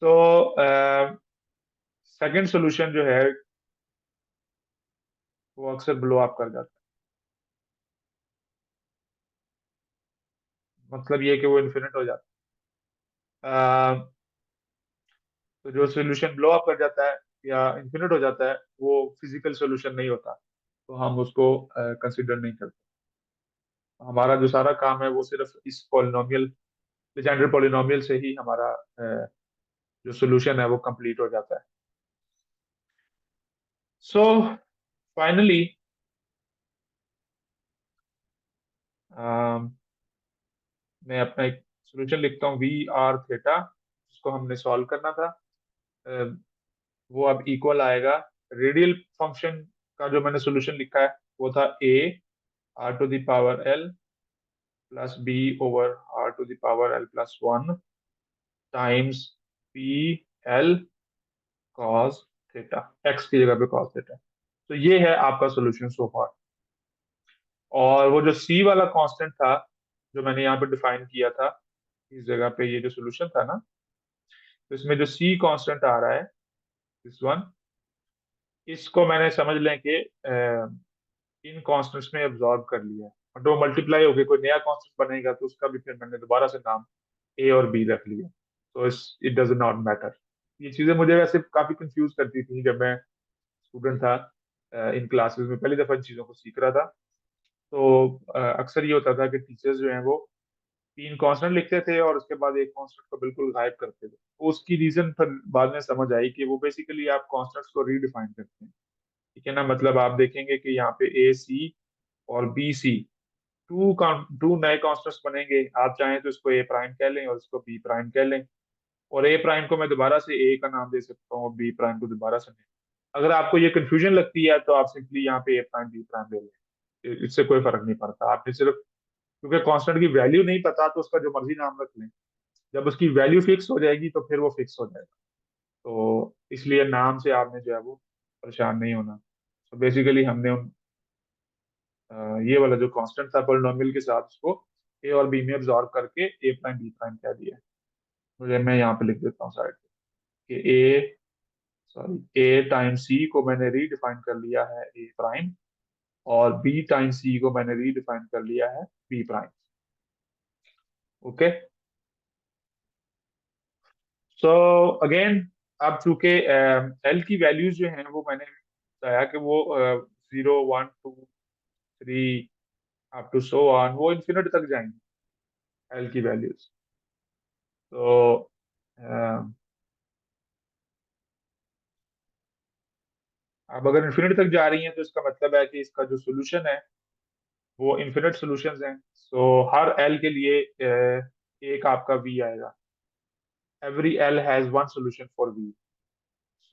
[SPEAKER 1] तो सेकंड सोल्यूशन जो है वो अक्सर ब्लो अप कर जाता है, मतलब ये कि वो इन्फिनिट हो जाता है। तो जो सोल्यूशन ब्लो अप कर जाता है या इन्फिनिट हो जाता है, वो फिजिकल सोल्यूशन नहीं होता, तो हम उसको कंसिडर नहीं करते। हमारा जो सारा काम है वो सिर्फ इस पॉलिनोमियल, लेजेंडर पॉलिनोमियल से ही हमारा जो सोल्यूशन है वो कंप्लीट हो जाता है। सो फाइनली मैं अपना एक सोल्यूशन लिखता हूँ, वी आर थीटा, जिसको हमने सॉल्व करना था। अ, वो अब इक्वल आएगा, रेडियल फंक्शन का जो मैंने सोल्यूशन लिखा है वो था a r to the power l plus b over are to the power L plus one times P L cos theta, x की जगह पे कॉस थीटा। तो ये है आपका सोल्यूशन सो फार। और वो जो सी वाला कांस्टेंट था जो मैंने यहाँ पे डिफाइन किया था इस जगह पे, ये जो सोल्यूशन था ना, तो इसमें जो सी कांस्टेंट आ रहा है, दिस वन, इसको मैंने समझ लें कि इन कांस्टेंट्स में एब्जॉर्ब कर लिया है। और जो मल्टीप्लाई होके कोई नया कांस्टेंट बनेगा तो उसका भी फिर मैंने दोबारा से नाम ए और बी रख लिया। तो इट डज नॉट मैटर। ये चीजें मुझे वैसे काफी कंफ्यूज करती थी जब मैं स्टूडेंट था, इन क्लासेस में पहली दफा इन चीजों को सीख रहा था। तो अक्सर ये होता था कि टीचर्स जो हैं वो तीन कांस्टेंट लिखते थे और उसके बाद एक कांस्टेंट को बिल्कुल गायब करते थे। तो उसकी रीजन फिर बाद में समझ आई कि वो बेसिकली आप कांस्टेंट्स को रीडिफाइन करते हैं। ठीक है ना, मतलब आप देखेंगे कि यहाँ पे ए सी और बी सी, टू नए कॉन्स्टेंट्स बनेंगे। आप चाहें तो इसको ए प्राइम कह लें और इसको बी प्राइम कह लें। और ए प्राइम को मैं दोबारा से ए का नाम दे सकता हूँ और बी प्राइम को दोबारा से नहीं। अगर आपको ये कंफ्यूजन लगती है तो आप सिंपली यहाँ पे ए प्राइम बी प्राइम ले लें, इससे कोई फर्क नहीं पड़ता। आपने सिर्फ, क्योंकि कांस्टेंट की वैल्यू नहीं पता तो उसका जो मर्जी नाम रख लें। जब उसकी वैल्यू फिक्स हो जाएगी तो फिर वो फिक्स हो जाएगा। तो इसलिए नाम से आपने जो है वो परेशान नहीं होना। तो बेसिकली हमने अ, ये वाला जो कांस्टेंट था पोलिनोमियल के साथ उसको ए और बी में एब्जॉर्ब करके ए प्राइम बी प्राइम कह दिया। मुझे, मैं यहाँ पे लिख देता हूँ साइड पे कि ए, सॉरी, ए टाइम सी को मैंने रीडिफाइन कर लिया है ए प्राइम, और बी टाइम सी को मैंने रीडिफाइन कर लिया है B prime. Okay. So again, अब चूंकि एल की वैल्यूज जो हैं वो मैंने बताया कि वो 0 1 2 3 अप टू सो ऑन, वो इन्फिनिट तक जाएंगी एल की वैल्यूज। तो अब अगर इन्फिनिट तक जा रही हैं तो इसका मतलब है कि इसका जो सोल्यूशन है वो इन्फिनिट सॉल्यूशंस हैं। सो हर एल के लिए एक आपका वी आएगा। Every L has one solution for V.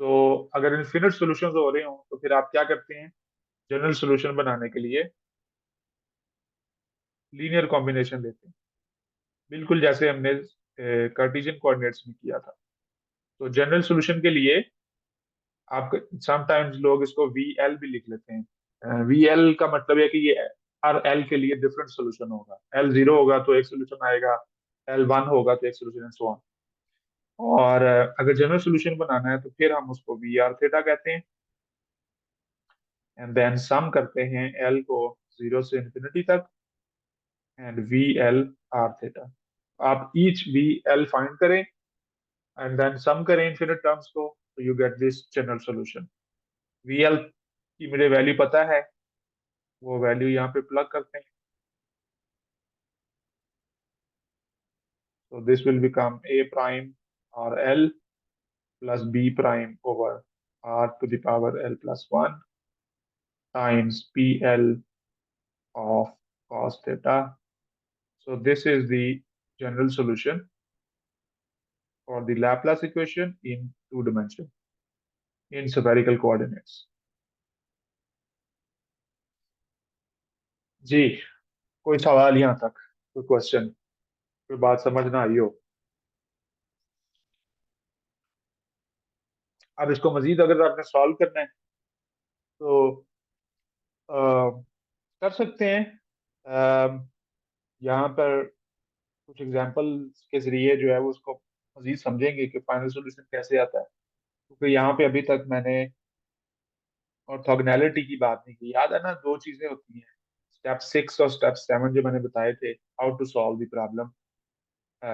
[SPEAKER 1] So अगर इन्फिनिट सॉल्यूशंस हो रहे हो तो फिर आप क्या करते हैं, जनरल सॉल्यूशन बनाने के लिए लीनियर कॉम्बिनेशन लेते हैं, बिल्कुल जैसे हमने कार्टेशियन कोऑर्डिनेट्स में किया था। तो जनरल सॉल्यूशन के लिए आप, समटाइम्स लोग इसको वी एल भी लिख लेते हैं। वी एल का मतलब है कि ये हर एल के लिए डिफरेंट सोल्यूशन होगा। एल जीरो होगा तो एक सोल्यूशन आएगा, एल वन होगा तो एक सोल्यूशन, एंड सो ऑन। और अगर जनरल सोल्यूशन बनाना है तो फिर हम उसको वी आर थीटा कहते हैं। एंड देन सम करते हैं एल को जीरो से इंफिनिटी तक, and V L R theta. आप ईच वी एल फाइंड करें एंड देन सम करें इनफिनिट टर्म्स को, तो you get this general solution. V L की मुझे वैल्यू पता है, वो वैल्यू यहाँ पे प्लग करते हैं। तो this will become A prime और L plus B prime over are to the power L plus one times P L of cos theta. So this is the general solution for the Laplace equation in two dimension in spherical coordinates. जी, कोई सवाल यहाँ तक, कोई question, कोई बात समझ ना आई हो? अब इसको मजीद अगर आपने सॉल्व करना है तो अ, कर सकते हैं। यहाँ पर कुछ एग्जांपल के जरिए जो है वो उसको मजीद समझेंगे कि फाइनल सॉल्यूशन कैसे आता है। क्योंकि यहाँ पे अभी तक मैंने ऑर्थोगोनैलिटी की बात नहीं की। याद है ना, दो चीजें होती हैं, स्टेप 6 और स्टेप 7 जो मैंने बताए थे, how to solve the problem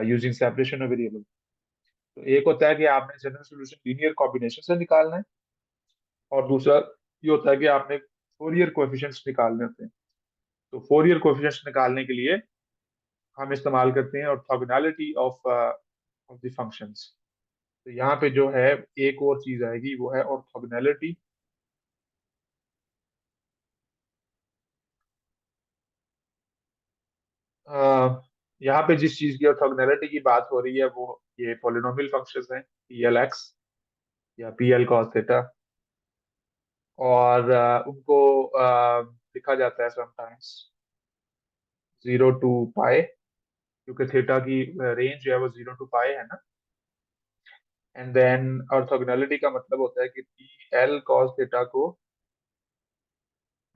[SPEAKER 1] using separation of variable. तो एक होता है कि आपने जनरल सॉल्यूशन लीनियर कॉम्बिनेशन से निकालना है, और दूसरा ये होता है कि आपने फोरियर कोएफिशिएंट्स निकालने होते हैं। तो फोरियर कोएफिशिएंट्स निकालने के लिए हम इस्तेमाल करते हैं ऑर्थोगोनैलिटी ऑफ द फंक्शंस। तो यहाँ पे जो है एक और चीज आएगी, वो है ऑर्थोगोनैलिटी। यहाँ पे जिस चीज की ऑर्थोगोनैलिटी की बात हो रही है वो ये पॉलिनोमियल फंक्शंस हैं, पी एल एक्स या पी एल कॉस थीटा। और उनको लिखा जाता है समटाइम्स 0 to पाई, क्योंकि थीटा की रेंज जो है वो 0 to पाई है ना। एंड देन ऑर्थोगोनैलिटी का मतलब होता है कि पी एल कॉस थीटा को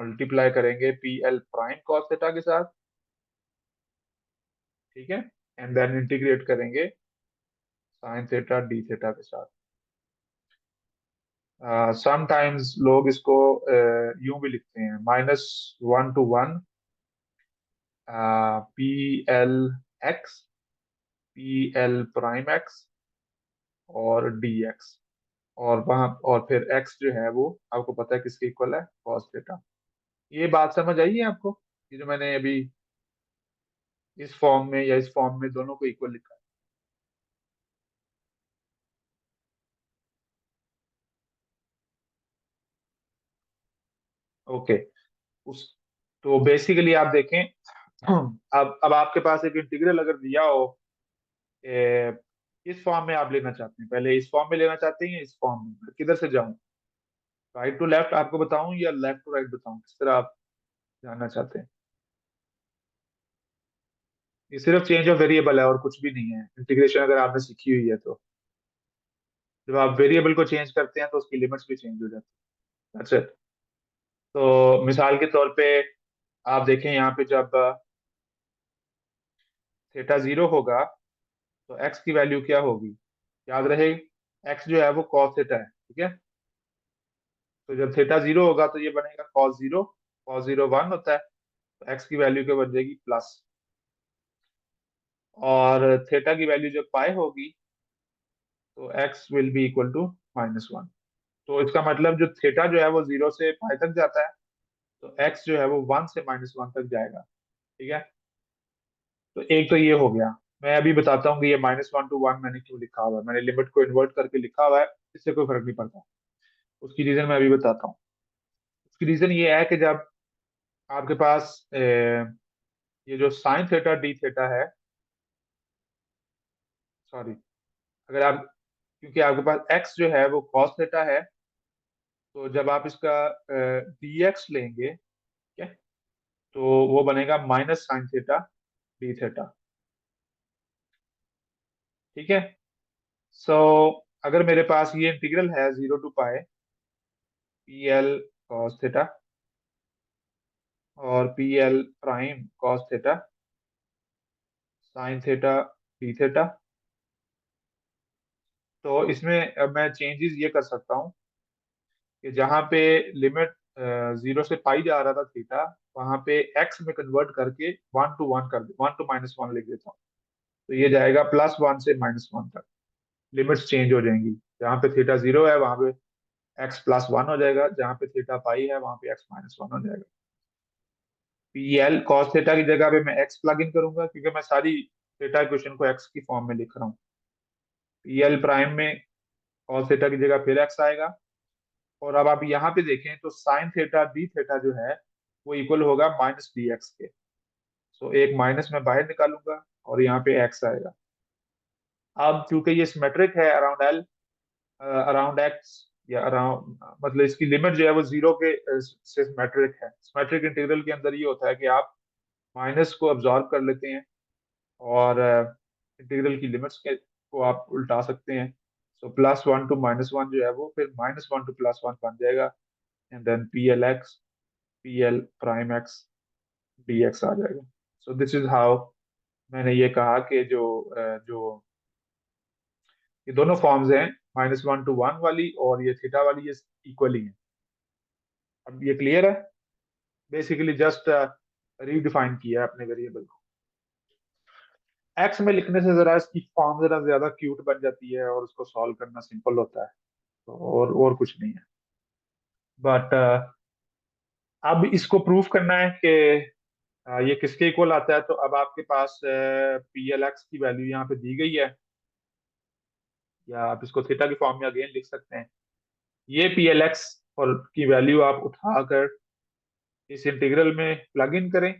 [SPEAKER 1] मल्टीप्लाई करेंगे P L prime cos theta के साथ, ठीक है। एंड देन इंटीग्रेट करेंगे साइन थीटा डी थीटा के साथ। समटाइम्स लोग इसको यूं भी लिखते हैं, -1 to 1 P L X, P L prime x और डी एक्स। और वहां और फिर एक्स जो है वो आपको पता है किसके इक्वल है, कॉस थीटा। ये बात समझ आई है आपको, ये जो मैंने अभी इस फॉर्म में या इस फॉर्म में दोनों को इक्वल लिखा है। ओके। उस तो बेसिकली आप देखें, अब आपके पास एक इंटीग्रल अगर दिया हो, ए, इस फॉर्म में आप लेना चाहते हैं, पहले इस फॉर्म में लेना चाहते हैं या इस फॉर्म में, किधर से जाऊं, राइट टू लेफ्ट आपको बताऊं या लेफ्ट टू राइट बताऊं, किस तरह आप जानना चाहते हैं। ये सिर्फ चेंज ऑफ वेरिएबल है और कुछ भी नहीं है, इंटीग्रेशन अगर आपने सीखी हुई है तो। जब आप वेरिएबल को चेंज करते हैं तो उसकी लिमिट्स भी चेंज हो जाती है, दैट्स इट। तो मिसाल के तौर पे आप देखें यहाँ पे, जब थीटा 0 होगा तो एक्स की वैल्यू क्या होगी, याद रहे, एक्स जो है वो कॉस थीटा है, ठीक है। तो जब थीटा 0 होगा तो ये बनेगा cos 0, cos 0 1 होता है, तो एक्स की वैल्यू क्या बन जाएगी, प्लस। और थीटा की वैल्यू जब पाई होगी तो x will be equal to -1। तो इसका मतलब जो थीटा जो है वो 0 से पाई तक जाता है, तो एक्स जो है वो 1 से -1 तक जाएगा, ठीक है। तो एक तो ये हो गया। मैं अभी बताता हूँ कि ये -1 to 1 मैंने क्यों लिखा हुआ है, मैंने लिमिट को इन्वर्ट करके लिखा हुआ है, इससे कोई फर्क नहीं पड़ता। उसकी रीजन मैं अभी बताता हूँ। उसकी रीजन ये है कि जब आपके पास ये जो साइन थीटा डी थीटा है, सॉरी, अगर आप, क्योंकि आपके पास एक्स जो है वो कॉस थीटा है, तो जब आप इसका डी एक्स लेंगे, ठीक है, तो वो बनेगा -sin थीटा डी थीटा, ठीक है। सो अगर मेरे पास ये इंटीग्रल है 0 to pi P L cos theta और P L prime cos theta sine theta D theta, तो इसमें अब मैं चेंजेस ये कर सकता हूँ कि जहाँ पे लिमिट 0 से पाई जा रहा था थीटा, वहां पे एक्स में कन्वर्ट करके 1 to 1 कर दे, 1 to -1 लिख देता हूँ। तो ये जाएगा +1 से -1 तक, लिमिट्स चेंज हो जाएंगी। जहाँ पे थीटा 0 है वहां पे एक्स +1 हो जाएगा, जहाँ पे थीटा पाई है वहां पे एक्स -1 हो जाएगा। पी एल कॉस थीटा की जगह पे मैं एक्स प्लग इन करूंगा, क्योंकि मैं सारी थीटा इक्वेशन को एक्स की फॉर्म में लिख रहा हूँ। पी एल प्राइम में कॉस थीटा की जगह फिर एक्स आएगा। और अब आप यहाँ पे देखें तो साइन थीटा डी थीटा जो है वो इक्वल होगा -डी एक्स के। सो एक माइनस मैं बाहर निकालूंगा और यहाँ पे एक्स आएगा। अब क्योंकि ये सिमेट्रिक है अराउंड एल, अराउंड एक्स, या अराउंड, मतलब इसकी लिमिट जो है वो 0 के से सिमेट्रिक है। सिमेट्रिक इंटीग्रल के अंदर ये होता है कि आप माइनस को अब्जॉर्ब कर लेते हैं और इंटीग्रल की लिमिट्स के को आप उल्टा सकते हैं। सो +1 to -1 जो है वो फिर -1 to +1 बन जाएगा। And then P L X, P L prime X D X आ जाएगा। सो दिस इज हाउ मैंने ये कहा कि जो ये दोनों फॉर्म्स हैं, -1 to 1 वाली और ये थीटा वाली, ये इक्वल ही है। अब ये क्लियर है, बेसिकली जस्ट रीडिफाइन किया है अपने वेरिएबल को। एक्स में लिखने से जरा इसकी फॉर्म जरा ज्यादा क्यूट बन जाती है और उसको सॉल्व करना सिंपल होता है, तो और कुछ नहीं है। बट अब इसको प्रूफ करना है कि ये किसके इक्वल आता है, तो अब आपके पास पी एल एक्स की वैल्यू यहाँ पे दी गई है, या आप इसको थीटा की फॉर्म में अगेन लिख सकते हैं। ये पी एल एक्स और की वैल्यू आप उठाकर इस इंटीग्रल में प्लग इन करें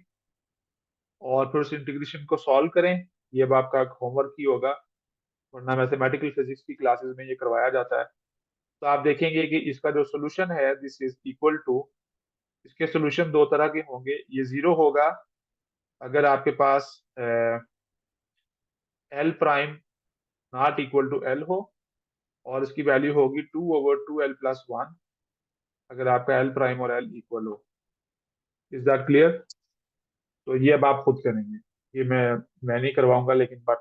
[SPEAKER 1] और फिर उस इंटीग्रेशन को सॉल्व करें। ये अब आपका होमवर्क ही होगा, वरना मैथमेटिकल फिजिक्स की क्लासेस में ये करवाया जाता है। तो आप देखेंगे कि इसका जो सोल्यूशन है, दिस इज इक्वल टू, इसके सोल्यूशन दो तरह के होंगे, ये 0 होगा अगर आपके पास L prime not equal to L हो और इसकी वैल्यू होगी 2/2l+1, अगर आपका एल प्राइम और एल इक्वल हो। Is that clear? तो ये अब आप खुद करेंगे, ये मैं नहीं करवाऊंगा, लेकिन बट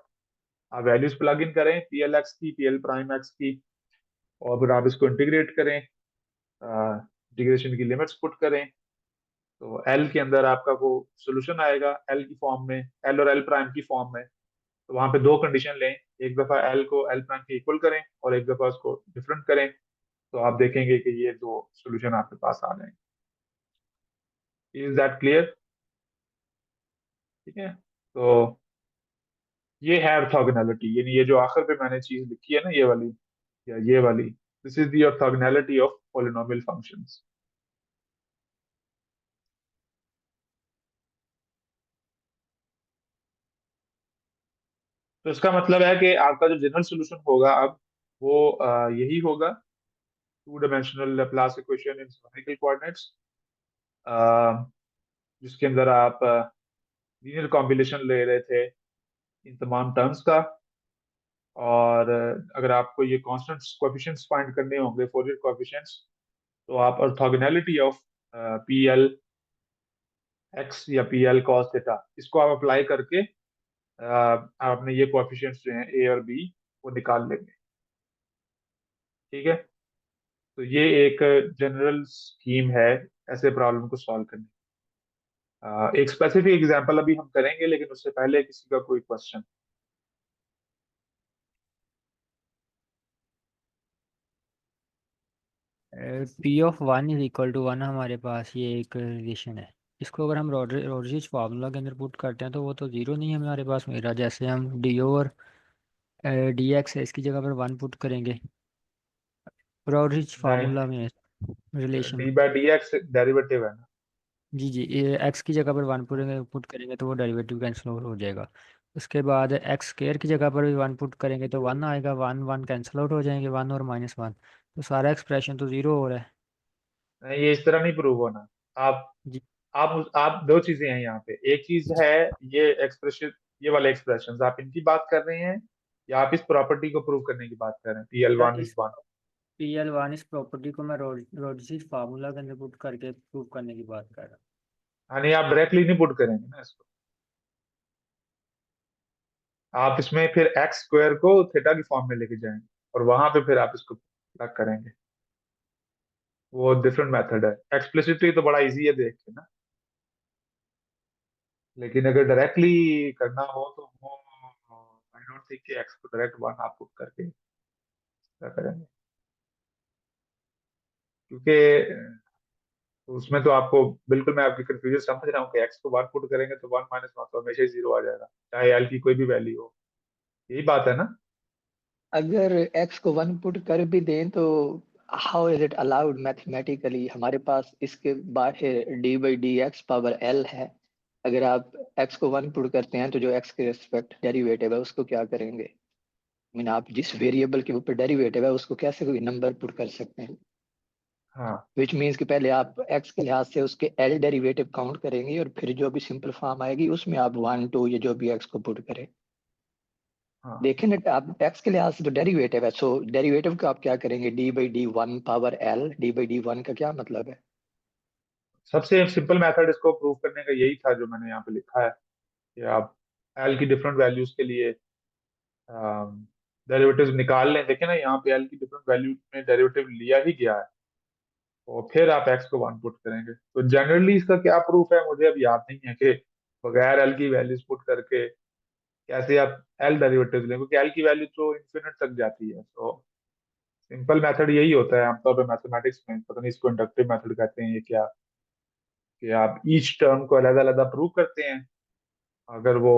[SPEAKER 1] आप वैल्यूज प्लग इन करें पी एल एक्स की, पी एल प्राइम एक्स की, और फिर आप इसको इंटीग्रेट करें, इंटीग्रेशन की लिमिट्स पुट करें, तो एल के अंदर आपका वो सोल्यूशन आएगा एल की फॉर्म में, एल और एल प्राइम की फॉर्म में। तो वहां पे दो कंडीशन लें, एक दफा एल को एल प्राइम के इक्वल करें और एक दफा उसको डिफरेंट करें, तो आप देखेंगे कि ये दो सोल्यूशन आपके पास आ जाएंगे। Is that clear? ठीक है। तो ये है ऑर्थोगोनैलिटी, यानी ये जो आखिर पे मैंने चीज लिखी है ना, ये वाली या ये वाली, this is the orthogonality of polynomial functions. तो इसका मतलब है कि आपका जो जनरल सोल्यूशन होगा अब, वो यही होगा, two dimensional Laplace equation in symmetrical coordinates, जिसके अंदर आप लीनियर कॉम्बिनेशन ले रहे थे इन तमाम टर्म्स का, और अगर आपको ये कांस्टेंट कोएफिशिएंट्स फाइंड करने होंगे, फोरियर कोएफिशिएंट्स, तो आप orthogonality of P L x या पी एल कॉस थीटा, इसको आप अप्लाई करके आपने ये कोएफिशिएंट्स जो हैं ए और बी वो निकाल लेंगे। ठीक है। तो ये एक जनरल स्कीम है ऐसे प्रॉब्लम को सॉल्व करने की। एक स्पेसिफिक एग्जांपल अभी हम करेंगे, लेकिन उससे पहले किसी का कोई क्वेश्चन?
[SPEAKER 2] P(1)=1 हमारे पास ये एक रिलेशन है। इसको अगर हम रोड्रिच फार्मूला के अंदर पुट करते हैं तो वो तो ज़ीरो नहीं हमारे पास मेरा, जैसे हम डी ओवर डी एक्स है इसकी जगह पर 1 पुट करेंगे रोड्रिच फार्मूला में, relation.
[SPEAKER 1] D by D x derivative है ना।
[SPEAKER 2] जी जी, ये एक्स की जगह पर 1 पुट करेंगे तो वो डेरिवेटिव कैंसिल आउट हो जाएगा। उसके बाद एक्स स्क्र की जगह पर भी 1 पुट करेंगे तो 1 आएगा, 1 1 कैंसिल आउट हो जाएंगे, 1 और -1, तो सारा एक्सप्रेशन तो ज़ीरो हो रहा है।
[SPEAKER 1] नहीं, ये इस तरह नहीं प्रूव होना। आप
[SPEAKER 2] जी,
[SPEAKER 1] आप दो चीजें हैं यहाँ पे, एक चीज है ये एक्सप्रेशन, ये वाले एक्सप्रेशन आप इनकी बात कर रहे हैं, या आप इस प्रॉपर्टी को प्रूव करने की बात कर रहे हैं, पी एल वन इज
[SPEAKER 2] इस
[SPEAKER 1] वन?
[SPEAKER 2] P(1) इस प्रॉपर्टी को मैं रोड्रिच फार्मूला के अंदर पुट करके प्रूव करने की बात कर रहा हूँ।
[SPEAKER 1] यानी आप डायरेक्टली नहीं पुट करेंगे ना इसको, आप इसमें फिर एक्स स्क्वायर को थीटा की फॉर्म में लेके जाएंगे और वहां पे फिर आप इसको प्लग करेंगे। वो डिफरेंट मेथड है। एक्सप्लिसिटली तो बड़ा इजी है देख के ना, लेकिन अगर डायरेक्टली करना हो तो वो आई डोंट थिंक कि एक्स को डायरेक्ट वन आप पुट करके क्या करेंगे, क्योंकि उसमें तो आपको बिल्कुल, मैं आपकी कंफ्यूजन समझ रहा हूँ कि एक्स को वन पुट करेंगे तो वन माइनस वन तो हमेशा ही जीरो आ जाएगा, चाहे एल की कोई भी वैल्यू हो। यही बात है ना।
[SPEAKER 3] अगर x को 1 पुट कर भी दें तो how is it allowed mathematically? हमारे पास इसके बाहर D by D x power L है। अगर आप x को 1 पुट करते हैं तो जो x के रिस्पेक्ट डेरिवेटिव है उसको क्या करेंगे? मीन आप जिस वेरिएबल के ऊपर डेरिवेटिव है उसको कैसे कोई नंबर पुट कर सकते हैं?
[SPEAKER 1] हाँ
[SPEAKER 3] विच मीन्स कि पहले आप x के लिहाज से उसके एल डेरिवेटिव काउंट करेंगे और फिर जो भी सिंपल फॉर्म आएगी उसमें आप 1 2 या जो भी x को पुट करें।
[SPEAKER 1] हाँ।
[SPEAKER 3] देखें ना, आप टैक्स के लिहाज से तो डेरिवेटिव है, सो डेरिवेटिव का आप क्या करेंगे? D by D one power L, D by D one का क्या मतलब है?
[SPEAKER 1] सबसे सिंपल मेथड इसको प्रूव करने का यही था जो मैंने यहाँ पे लिखा है, कि आप एल की डिफरेंट वैल्यूज के लिए डेरिवेटिव्स निकाल लें। देखें ना, यहाँ पे एल की डिफरेंट वैल्यू में डेरिवेटिव लिया ही गया है, और फिर आप एक्स को वन पुट करेंगे। तो जनरली इसका क्या प्रूफ है मुझे अब याद नहीं है, कि बगैर एल की वैल्यूज पुट करके कैसे आप एल डेरिवेटिव लें, क्योंकि एल की वैल्यू तो इन्फिनिट तक जाती है। तो सिंपल मेथड यही होता है आमतौर पर मैथमेटिक्स में, पता नहीं इसको इंडक्टिव मेथड कहते हैं ये क्या, कि आप ईच टर्म को अलग अलग प्रूव करते हैं। अगर वो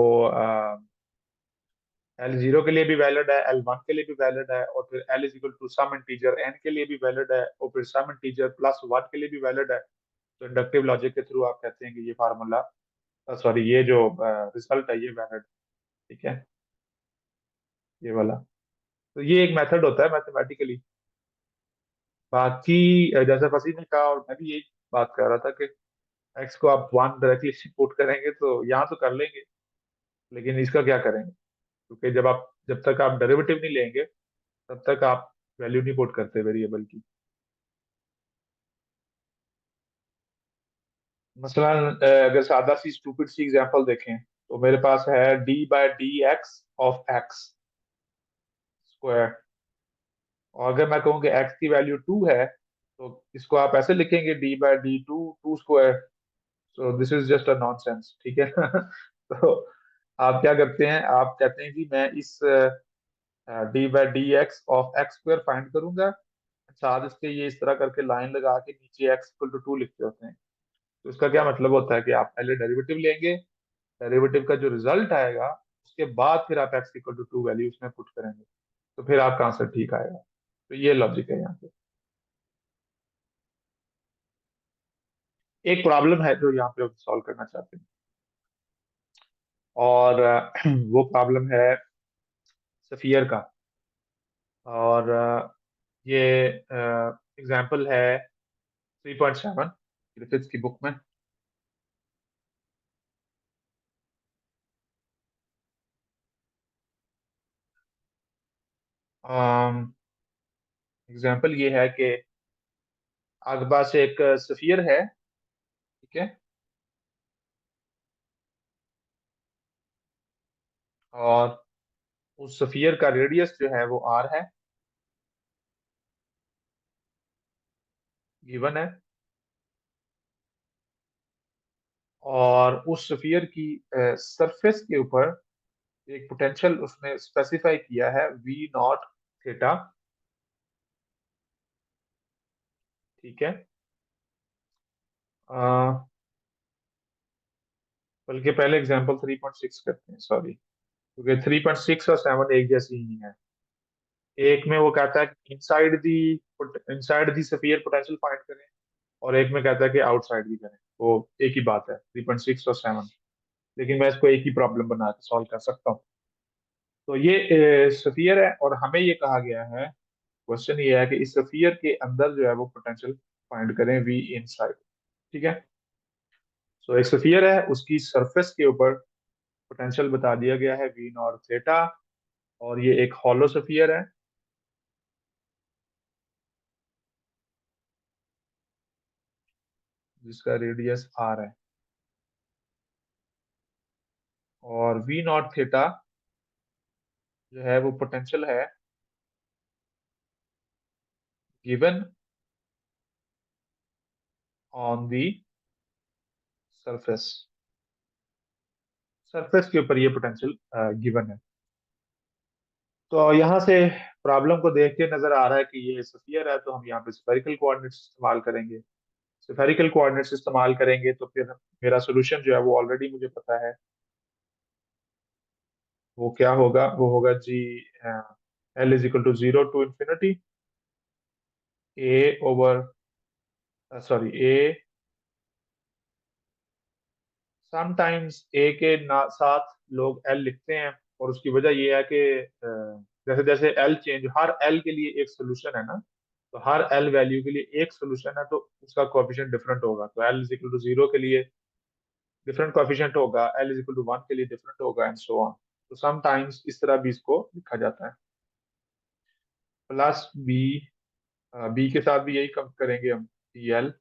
[SPEAKER 1] एल जीरो के लिए भी वैलिड है, एल वन के लिए भी वैलिड है, और फिर l is equal to some integer n के लिए भी वैलिड है, और फिर सम इंटीजर प्लस वन के लिए भी वैलिड है, तो इंडक्टिव लॉजिक के थ्रू आप कहते हैं कि ये फार्मूला, सॉरी, ये जो रिजल्ट है ये वैलिड। ठीक है, ये वाला। तो ये एक मेथड होता है मैथमेटिकली। बाकी जैसे फसी ने कहा, और मैं भी यही बात कर रहा था, कि एक्स को आप वन डायरेक्टली पुट करेंगे तो यहाँ तो कर लेंगे, लेकिन इसका क्या करेंगे? क्योंकि जब तक आप डेरिवेटिव नहीं लेंगे तब तक आप वैल्यू नहीं पुट करते वेरिएबल की। मसलन अगर सादा सी स्टूपिड सी एग्जांपल देखें तो मेरे पास है d/dx ऑफ x स्क्वायर, और अगर मैं कहूँ कि x की वैल्यू 2 है तो इसको आप ऐसे लिखेंगे d/d2 2 square. So this is just a nonsense, ठीक है। तो आप क्या करते हैं, आप कहते हैं कि मैं इस d/dx of x square find करूंगा, साथ इसके ये इस तरह करके लाइन लगा के नीचे x इक्वल टू 2 लिखते होते हैं। तो इसका क्या मतलब होता है कि आप पहले डेरिवेटिव लेंगे, डेरिवेटिव का जो रिजल्ट आएगा उसके बाद फिर आप x इक्वल टू 2 वैल्यू उसमें पुट करेंगे, तो फिर आपका आंसर ठीक आएगा। तो ये लॉजिक है यहाँ पे। एक प्रॉब्लम है जो यहाँ पे हम सॉल्व करना चाहते हैं, और वो प्रॉब्लम है सफियर का। और ये एग्जांपल है 3.7 ग्रिफिथ्स की बुक में। एग्जांपल ये है कि आपके पास एक सफियर है, ठीक है, और उस सफियर का रेडियस जो है वो r है, गिवन है। और उस स्फीयर की सरफेस के ऊपर एक पोटेंशियल उसने स्पेसिफाई किया है v नॉट थीटा, ठीक है। अ, बल्कि पहले एग्जांपल 3.6 करते हैं, सॉरी, क्योंकि 3.6 और 7 एक जैसी ही है। एक में वो कहता है कि inside the sphere potential find करें, और एक में कहता है कि आउटसाइड भी करें। वो एक ही बात है, 3.6 और 7, लेकिन मैं इसको एक ही प्रॉब्लम बना के सॉल्व कर सकता हूँ। तो ये स्फीयर है और हमें ये कहा गया है, क्वेश्चन ये है कि इस स्फीयर के अंदर जो है वो पोटेंशियल फाइंड करें v इनसाइड, ठीक है। सो एक स्फीयर है, उसकी सरफेस के ऊपर पोटेंशियल बता दिया गया है v नॉट थीटा, और ये एक हॉलो स्फीयर है जिसका रेडियस r है, और v नॉट थीटा जो है वो पोटेंशियल है given on the surface. Surface के ऊपर ये पोटेंशियल गिवन है। तो यहाँ से प्रॉब्लम को देख के नजर आ रहा है कि ये स्फीयर है, तो हम यहाँ पे स्फेरिकल कोऑर्डिनेट्स इस्तेमाल करेंगे। स्फेरिकल कोऑर्डिनेट्स इस्तेमाल करेंगे तो फिर मेरा सोल्यूशन जो है वो ऑलरेडी मुझे पता है, वो क्या होगा, वो होगा g l is equal to 0 to infinity A over, sorry A, sometimes A के साथ लोग एल लिखते हैं, और उसकी वजह ये है कि जैसे जैसे एल चेंज, हर एल के लिए एक सोल्यूशन है ना, तो हर एल वैल्यू के लिए एक सोल्यूशन है, तो उसका कोएफिशिएंट डिफरेंट होगा। तो एल इज इक्वल टू 0 के लिए डिफरेंट कोएफिशिएंट होगा, एल इज इक्वल टू 1 के लिए डिफरेंट होगा, एंड सो ऑन। तो समटाइम्स इस तरह भी इसको लिखा जाता है, प्लस बी, बी के साथ भी यही कम करेंगे हम, T l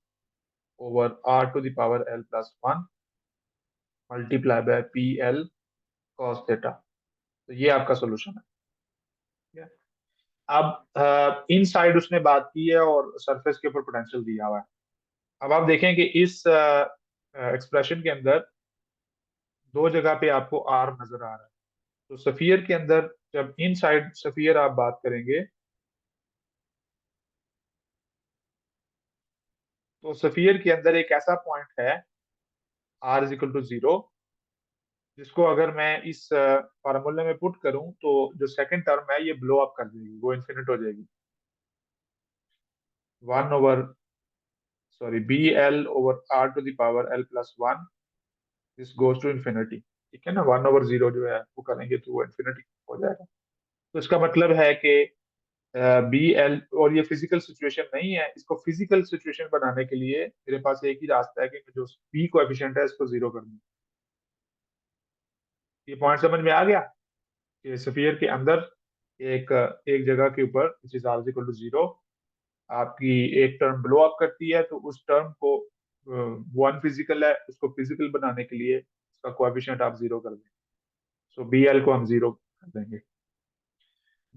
[SPEAKER 1] over are to the power L plus 1 multiply by P L cos theta. तो ये आपका सोल्यूशन है, ठीक है। अब इन साइड उसने बात की है और सरफेस के ऊपर पोटेंशियल दिया हुआ है। अब आप देखें कि इस एक्सप्रेशन के अंदर दो जगह पे आपको आर नजर आ रहा है। तो सफियर के अंदर जब इन साइड सफियर आप बात करेंगे तो सफियर के अंदर एक ऐसा पॉइंट है आर इज इक्वल टू 0, जिसको अगर मैं इस फार्मूले में पुट करूं तो जो सेकंड टर्म है ये ब्लो अप कर देगी, वो इन्फिनिट हो जाएगी। 1 over, sorry, B L over are to the power L plus 1, this goes to infinity, ठीक है ना। 1/0 जो है वो करेंगे तो वो इन्फिनिटी हो जाएगा। तो इसका मतलब है कि बी एल, और ये फिजिकल सिचुएशन नहीं है, इसको फिजिकल सिचुएशन बनाने के लिए मेरे पास एक ही रास्ता है कि मैं जो बी कोएफिशिएंट है इसको जीरो कर दूं। ये पॉइंट समझ में आ गया कि स्फीयर के अंदर एक एक जगह के ऊपर which is r equal to zero आपकी एक टर्म ब्लो अप करती है, तो उस टर्म को वो अनफिजिकल है, उसको फिजिकल बनाने के लिए उसका कोएफिशिएंट आप जीरो कर दें। सो बी एल को हम जीरो कर देंगे।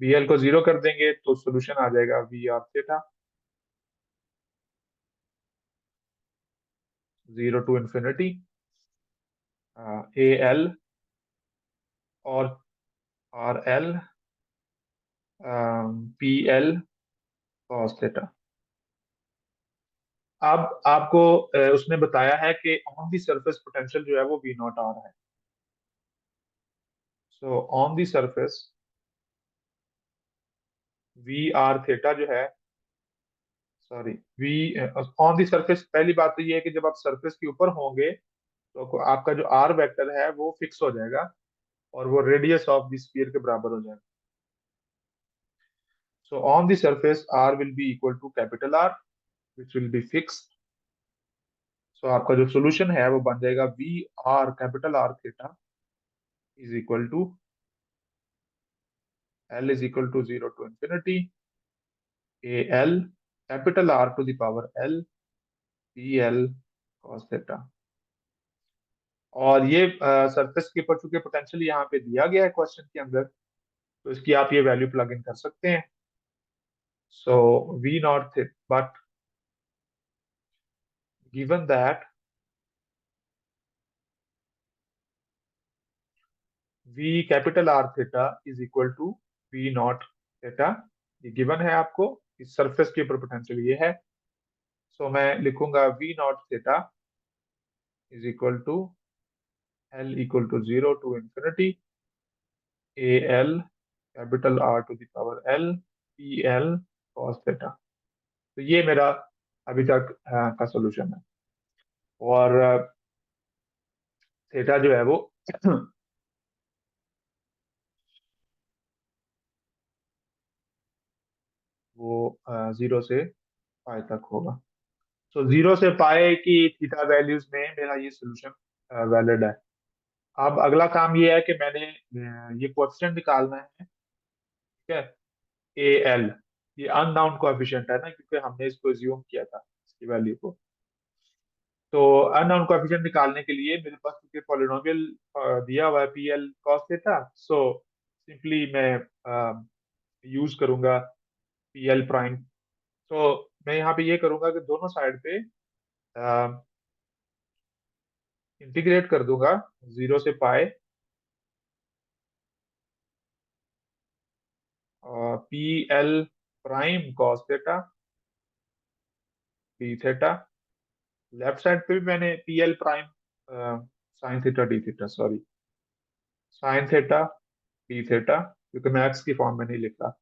[SPEAKER 1] बी एल को जीरो कर देंगे तो सोल्यूशन आ जाएगा V are theta, zero to infinity A L और R L P L cos theta. अब आपको उसने बताया है कि ऑन दी सरफेस पोटेंशियल जो है वो वी नॉट आर है। So on the surface V are theta जो है, sorry V on the surface, पहली बात तो ये है कि जब आप सरफेस के ऊपर होंगे तो आपका जो आर वेक्टर है वो फिक्स हो जाएगा और वो रेडियस ऑफ द स्फीयर के बराबर हो जाएगा। So on the surface R will be equal to capital R which will be fixed. So आपका जो सोल्यूशन है वो बन जाएगा V R capital R theta is equal to L is equal to zero to infinity A L capital R to the power L P L cos theta. और ये surface के ऊपर चूंकि पोटेंशियल यहाँ पे दिया गया है क्वेश्चन के अंदर, तो इसकी आप ये वैल्यू प्लग इन कर सकते हैं। सो वी नॉट थे, but given that V capital R theta is equal to V not theta, ये गिवन है आपको, इस सरफेस के ऊपर पोटेंशियल ये है। सो मैं लिखूंगा V not theta is equal to l equal to zero to infinity A L capital R to the power L P L cos theta. तो ये मेरा अभी तक का सोल्यूशन है। और थीटा जो है वो वो जीरो से पाई तक होगा। सो जीरो से पाई की थीटा वैल्यूज में मेरा ये सोल्यूशन वैलिड है। अब अगला काम ये है कि मैंने ये कोएफिशिएंट निकालना है, ठीक है, ए एल, ये अननाउन कोएफिशिएंट है ना, क्योंकि हमने इसको अज्यूम किया था इसकी वैल्यू को। तो अननोन कोएफिशिएंट निकालने के लिए मेरे पास क्योंकि पॉलिनोमियल दिया हुआ है P L cos theta, so simply मैं यूज करूंगा पी एल प्राइम। तो मैं यहाँ पे ये करूंगा कि दोनों साइड पे इंटीग्रेट कर दूंगा जीरो से पाए P L prime cos theta D theta. Left side पे भी मैंने P L prime sine theta D theta, sorry sine theta D theta, क्योंकि मैं एक्स की फॉर्म में नहीं लिख रहा।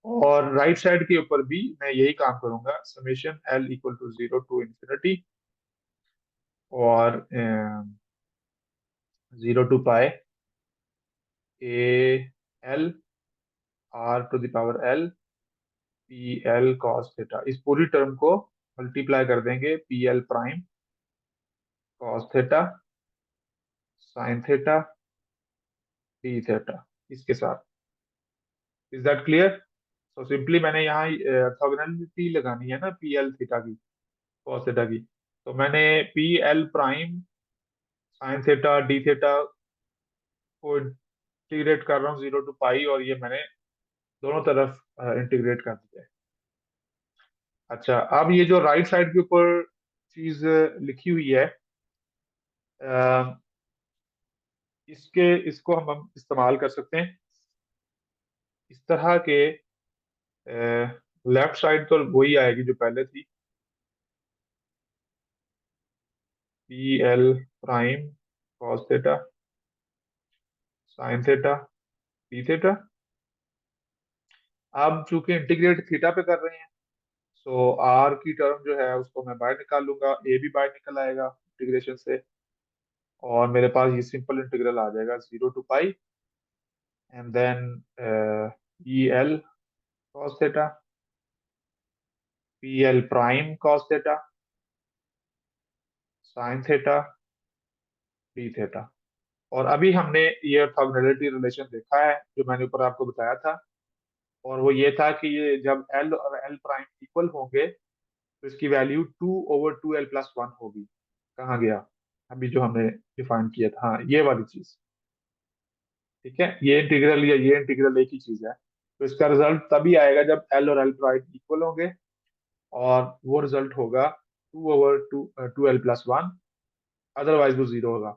[SPEAKER 1] और राइट साइड के ऊपर भी मैं यही काम करूंगा, summation L equal to zero to infinity और zero to pi A L R to the power L P L cos theta. इस पूरी टर्म को मल्टीप्लाई कर देंगे P L prime cos theta sine theta D theta इसके साथ। Is that clear? तो simply मैंने यहाँ ऑर्थोगोनैलिटी लगानी है ना पी एल थीटा की, कॉस थीटा की। तो मैंने P L prime sine theta D theta को इंटीग्रेट कर रहा हूँ जीरो टू पाई, और ये मैंने दोनों तरफ इंटीग्रेट कर दिया है। अच्छा, अब ये जो राइट साइड के ऊपर चीज लिखी हुई है, अ, इसको हम इस्तेमाल कर सकते हैं इस तरह के। लेफ्ट साइड तो वही आएगी जो पहले थी, P L prime cos theta sine theta D theta. अब चूंकि इंटीग्रेट थीटा पे कर रहे हैं, सो आर की टर्म जो है उसको मैं बाहर निकाल लूंगा, ए भी बाहर निकल आएगा इंटीग्रेशन से, और मेरे पास ये सिंपल इंटीग्रल आ जाएगा zero to pi and then E L cos theta, P L prime cos theta, sine theta, D theta. और अभी हमने ये ऑर्थोगोनैलिटी रिलेशन देखा है जो मैंने ऊपर आपको बताया था, और वो ये था कि ये जब एल और एल प्राइम इक्वल होंगे तो इसकी वैल्यू 2/2l+1 होगी। कहाँ गया अभी जो हमने डिफाइन किया था, हाँ ये वाली चीज। ठीक है, ये इंटीग्रल या ये इंटीग्रल एक ही चीज है। तो इसका रिजल्ट तभी आएगा जब एल और एल प्राइम इक्वल होंगे, और वो रिजल्ट होगा 2/2l+1, अदरवाइज वो जीरो होगा।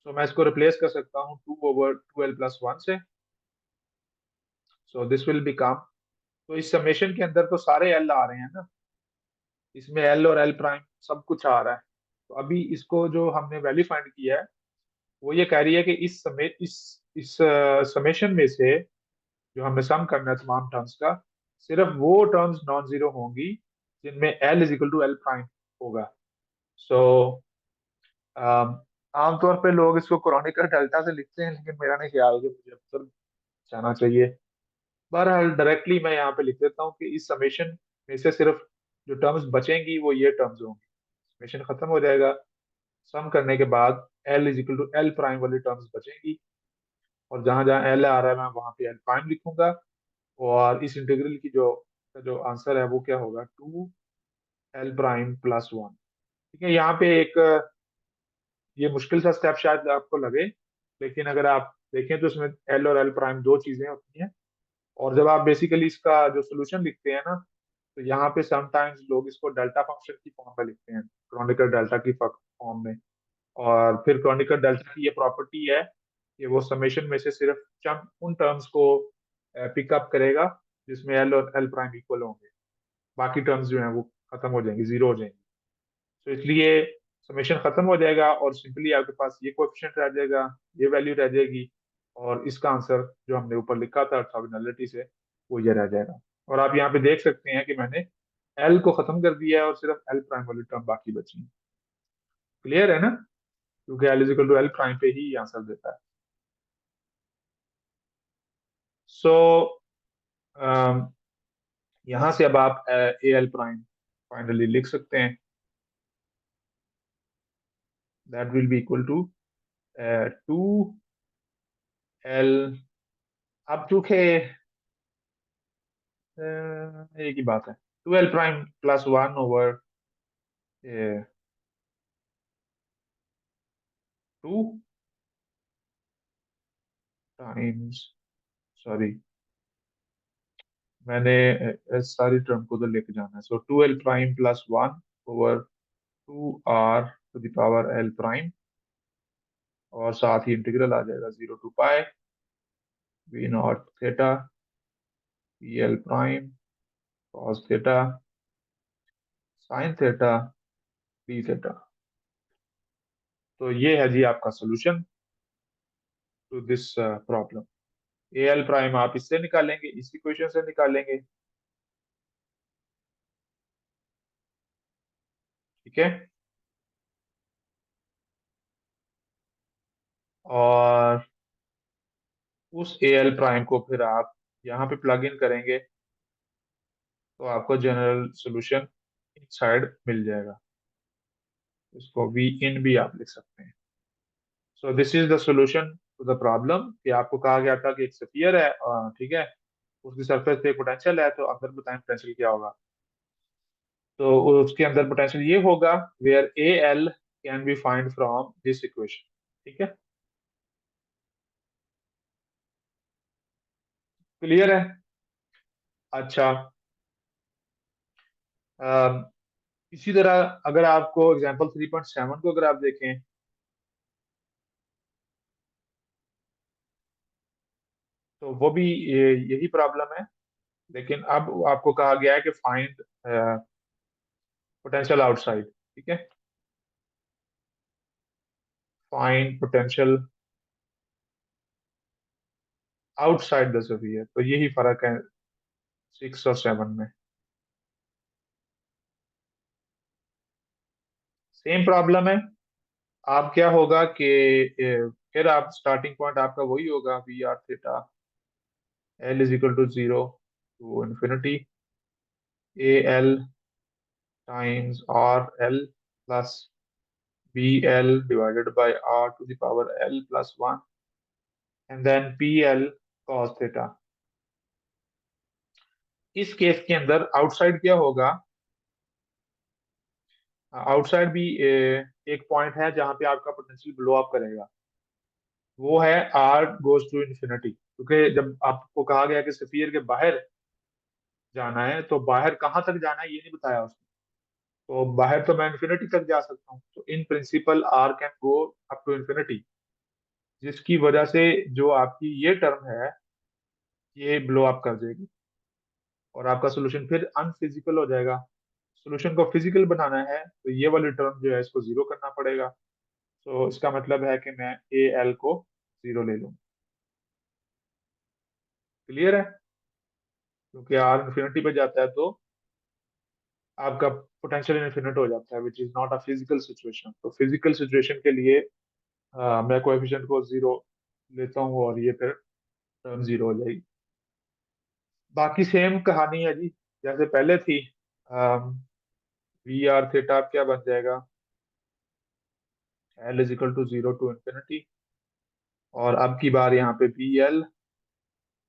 [SPEAKER 1] सो मैं इसको रिप्लेस कर सकता हूँ 2/2l+1 से। सो दिस विल बिकम, तो इस समेशन के अंदर तो सारे एल आ रहे हैं ना, इसमें एल और एल प्राइम सब कुछ आ रहा है। तो अभी इसको जो हमने वैल्यू फाइंड किया है वो ये कह रही है कि इस समेशन में से जो हमें सम करना है तमाम टर्म्स का, सिर्फ वो टर्म्स नॉन जीरो होंगी जिनमें L is equal to L prime होगा। सो आमतौर पे लोग इसको क्रोनिकल डेल्टा से लिखते हैं, लेकिन मेरा नहीं ख्याल कि मुझे अक्सर जाना चाहिए। बहरहाल डायरेक्टली मैं यहाँ पे लिख देता हूँ कि इस समेशन में से सिर्फ जो टर्म्स बचेंगी वो ये टर्म्स होंगी। समेशन खत्म हो जाएगा, सम करने के बाद L is equal to L prime वाली टर्म्स बचेंगी, और जहां जहां एल आ रहा है मैं वहां पे एल प्राइम लिखूंगा। और इस इंटीग्रल की जो जो आंसर है वो क्या होगा, 2l प्राइम+1। ठीक है, यहाँ पे एक ये मुश्किल सा स्टेप शायद आपको लगे, लेकिन अगर आप देखें तो इसमें एल और एल प्राइम दो चीजें होती हैं। और जब आप बेसिकली इसका जो सोल्यूशन लिखते हैं ना, तो यहाँ पे समटाइम्स लोग इसको डेल्टा फंक्शन की फॉर्म में लिखते हैं, क्रॉनिकल डेल्टा की फॉर्म में। और फिर क्रॉनिकल डेल्टा की ये प्रॉपर्टी है कि वो समेशन में से सिर्फ चंक उन टर्म्स को पिकअप करेगा जिसमें एल और एल प्राइम इक्वल होंगे, बाकी टर्म्स जो हैं वो खत्म हो जाएंगी, जीरो हो जाएंगी। तो इसलिए समेशन खत्म हो जाएगा और सिंपली आपके पास ये कोएफिशिएंट रह जाएगा, ये वैल्यू रह जाएगी, और इसका आंसर जो हमने ऊपर लिखा था ऑर्थोगोनैलिटी से वो ये रह जाएगा। और आप यहाँ पे देख सकते हैं कि मैंने एल को खत्म कर दिया है और सिर्फ एल प्राइम वाली टर्म बाकी बची है। क्लियर है ना, क्योंकि L is equal to L prime पे ही आंसर देता है। सो यहाँ से अब आप ए एल प्राइम फाइनली लिख सकते हैं, that will be equal to 2l। अब चूंकि एक ही बात है, 2l प्राइम+1/2 टाइम्स, सॉरी मैंने सारी टर्म को तो लेके जाना है। सो 2l प्राइम+1/2r⁴ और साथ ही इंटीग्रल आ जाएगा 0 to π v0 theta pl prime cos theta sin theta d theta. तो ये है जी आपका solution to this problem. A L prime आप इससे निकालेंगे, इस इक्वेशन से निकालेंगे। ठीक है, और उस ए एल प्राइम को फिर आप यहाँ पे प्लग इन करेंगे तो आपको जनरल सोल्यूशन साइड मिल जाएगा। इसको वी इन भी आप लिख सकते हैं। So this is the solution to the problem कि आपको कहा गया था कि एक स्फीयर है, ठीक है, उसकी सरफेस पे पोटेंशियल है, तो अंदर बताएं पोटेंशियल क्या होगा। तो उसके अंदर पोटेंशियल ये होगा where A L can be find from this equation. ठीक है, क्लियर है। अच्छा, अम, इसी तरह अगर आपको एग्जांपल 3.7 को अगर आप देखें, तो वो भी यही प्रॉब्लम है, लेकिन अब आपको कहा गया है कि फाइंड पोटेंशियल आउटसाइड। ठीक है, find potential outside the sphere, तो यही फर्क है 6 और 7 में। सेम प्रॉब्लम है। आप क्या होगा कि फिर आप स्टार्टिंग पॉइंट आपका वही होगा V are theta L is equal to 0, to infinity A L times R L plus B L divided by R to the power L plus one and then P L cos theta. इस case के अंदर outside क्या होगा? Outside भी एक point है जहां पे आपका पोटेंशियल ब्लो अप करेगा, वो है आर गोज टू इन्फिनिटी, क्योंकि जब आपको कहा गया कि स्फीयर के बाहर जाना है तो बाहर कहाँ तक जाना है ये नहीं बताया उसने। तो बाहर तो मैं इन्फिनिटी तक जा सकता हूँ, तो in principle R can go up to infinity, जिसकी वजह से जो आपकी ये टर्म है ये ब्लो अप कर देगी और आपका सोल्यूशन फिर अनफिजिकल हो जाएगा। सोल्यूशन को फिजिकल बनाना है तो ये वाली टर्म जो है इसको जीरो करना पड़ेगा। तो इसका मतलब है कि मैं ए एल को जीरो ले लूँ। क्लियर है? क्योंकि आर इन्फिनिटी पे जाता है तो आपका पोटेंशियल इन्फिनिट हो जाता है, which is not a physical situation. तो फिजिकल सिचुएशन के लिए मैं कोएफिशिएंट को जीरो लेता हूँ और ये फिर टर्म जीरो हो जाएगी। बाकी सेम कहानी है जी, जैसे पहले थी। वी आर थीटा क्या बन जाएगा? L is equal to zero to infinity, और अब की बार यहाँ पे B L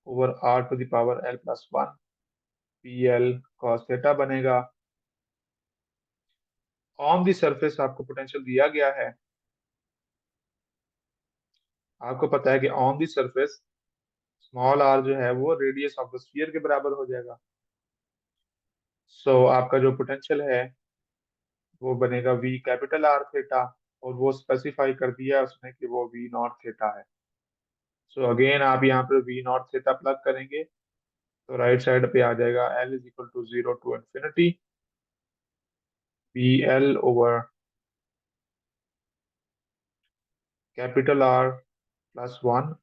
[SPEAKER 1] over are to the power L plus one P L cos theta बनेगा। ऑन दी सरफेस आपको पोटेंशियल दिया गया है, आपको पता है कि on the surface small R जो है वो रेडियस ऑफ द स्फीयर के बराबर हो जाएगा। सो आपका जो पोटेंशियल है वो बनेगा वी कैपिटल आर थीटा, और वो स्पेसिफाई कर दिया उसने कि वो वी नॉट थीटा है। सो अगेन आप यहाँ पे वी नॉट थीटा प्लग करेंगे तो राइट साइड पे आ जाएगा L is equal to zero to infinity B L over capital R plus one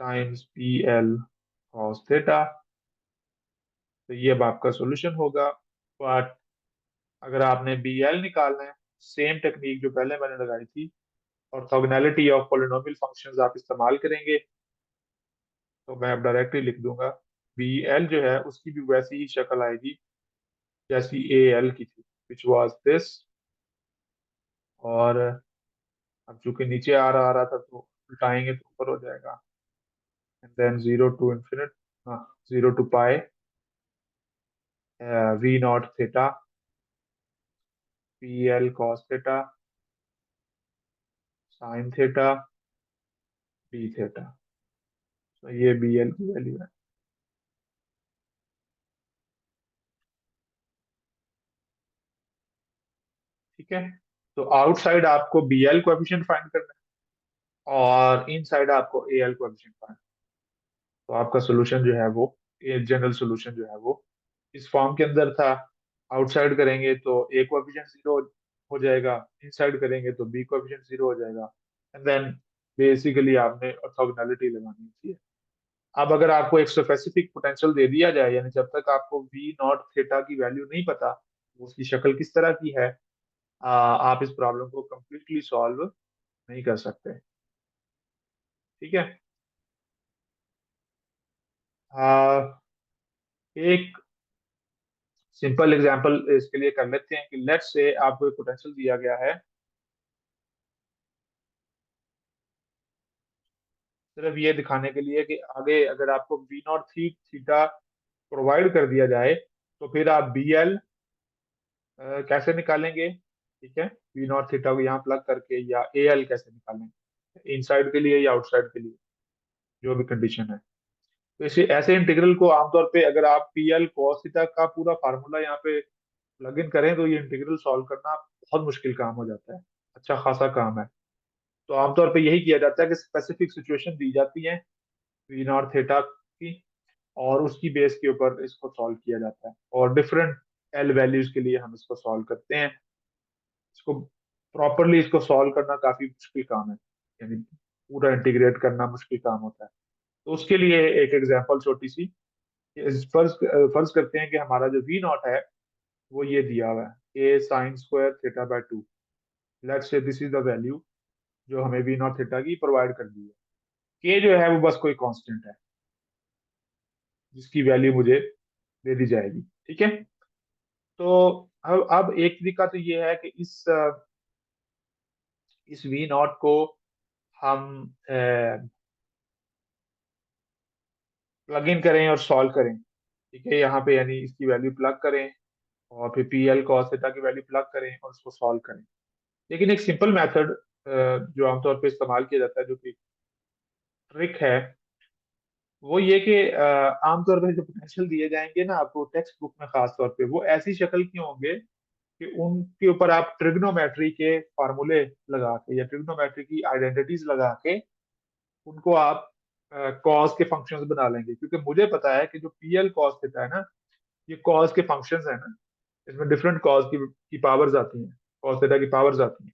[SPEAKER 1] times P L cos theta. तो ये अब आपका सोल्यूशन होगा। बट अगर आपने बी एल निकालना है, सेम टेक्निक जो पहले मैंने लगाई थी, ऑर्थोगोनैलिटी ऑफ पॉलिनोमियल फंक्शंस आप इस्तेमाल करेंगे, तो मैं अब डायरेक्टली लिख दूंगा बी एल जो है उसकी भी वैसी ही शक्ल आएगी जैसी ए एल की थी, विच वाज दिस। और अब चूंकि नीचे आ रहा था तो उल्टाएंगे तो ऊपर हो जाएगा, and then zero to infinite, हाँ, zero to pi V not theta P L cos theta sine theta D theta. तो ये बी एल की वैल्यू है। ठीक है, तो आउटसाइड आपको बी एल कोएफिशिएंट फाइंड करना है और इनसाइड आपको ए एल कोएफिशिएंट फाइंड। तो आपका सोल्यूशन जो है वो, जनरल सोल्यूशन जो है वो इस फॉर्म के अंदर था। आउटसाइड करेंगे तो ए कोएफिशिएंट जीरो हो जाएगा, इनसाइड करेंगे तो बी कोएफिशिएंट जीरो हो जाएगा, एंड देन बेसिकली आपने ऑर्थोगोनैलिटी लगानी होती है। अब अगर आपको एक स्पेसिफिक पोटेंशियल दे दिया जाए, यानी जब तक आपको वी नॉट थीटा की वैल्यू नहीं पता उसकी शक्ल किस तरह की है, आप इस प्रॉब्लम को कंप्लीटली सॉल्व नहीं कर सकते। ठीक है। आ, एक सिंपल एग्जांपल इसके लिए कर लेते हैं कि लेट्स से आपको एक पोटेंशियल दिया गया है, सिर्फ ये दिखाने के लिए कि आगे अगर आपको वी नॉट थीटा प्रोवाइड कर दिया जाए तो फिर आप बी एल कैसे निकालेंगे। ठीक है, वी नॉट थीटा को यहाँ प्लग करके, या ए एल कैसे निकालेंगे इनसाइड के लिए या आउटसाइड के लिए, जो भी कंडीशन है। तो इसे ऐसे इंटीग्रल को आमतौर पे अगर आप पी एल कॉस थीटा का पूरा फार्मूला यहाँ पे प्लग इन करें तो ये इंटीग्रल सॉल्व करना बहुत मुश्किल काम हो जाता है, अच्छा खासा काम है। तो आमतौर पे यही किया जाता है कि स्पेसिफिक सिचुएशन दी जाती है वी नॉट थीटा की, और उसकी बेस के ऊपर इसको सॉल्व किया जाता है, और डिफरेंट एल वैल्यूज के लिए हम इसको सॉल्व करते हैं। इसको प्रॉपरली इसको सॉल्व करना काफी मुश्किल काम है, यानी पूरा इंटीग्रेट करना मुश्किल काम होता है। तो उसके लिए एक एग्जांपल छोटी सी, फर्ज फर्ज करते हैं कि हमारा जो वी नॉट है वो ये दिया हुआ है A sine square theta by two. Let's say this is the value जो हमें वी नॉट थीटा की प्रोवाइड कर दी है। के जो है वो बस कोई कांस्टेंट है, जिसकी वैल्यू मुझे दे दी जाएगी। ठीक है। तो अब एक तरीका तो ये है कि इस वी नॉट को हम प्लग इन करें और सॉल्व करें। ठीक है, यहाँ पे यानी इसकी वैल्यू प्लग करें और फिर पी एल कॉस थीटा की वैल्यू प्लग करें और उसको सॉल्व करें। लेकिन एक सिंपल मेथड जो आमतौर पे इस्तेमाल किया जाता है, जो कि ट्रिक है, वो ये कि आमतौर पर जो पोटेंशियल दिए जाएंगे ना आपको टेक्स्ट बुक में, खास तौर पे वो ऐसी शक्ल के होंगे कि उनके ऊपर आप ट्रिग्नोमेट्री के फार्मूले लगा के या ट्रिग्नोमेट्री की आइडेंटिटीज लगा के उनको आप कॉस के फंक्शंस बना लेंगे। क्योंकि मुझे पता है कि जो पी एल कॉस थीटा है ना, ये कॉस के फंक्शंस है ना, इसमें डिफरेंट कॉस की पावर्स आती हैं, कॉस थीटा की पावर्स आती हैं।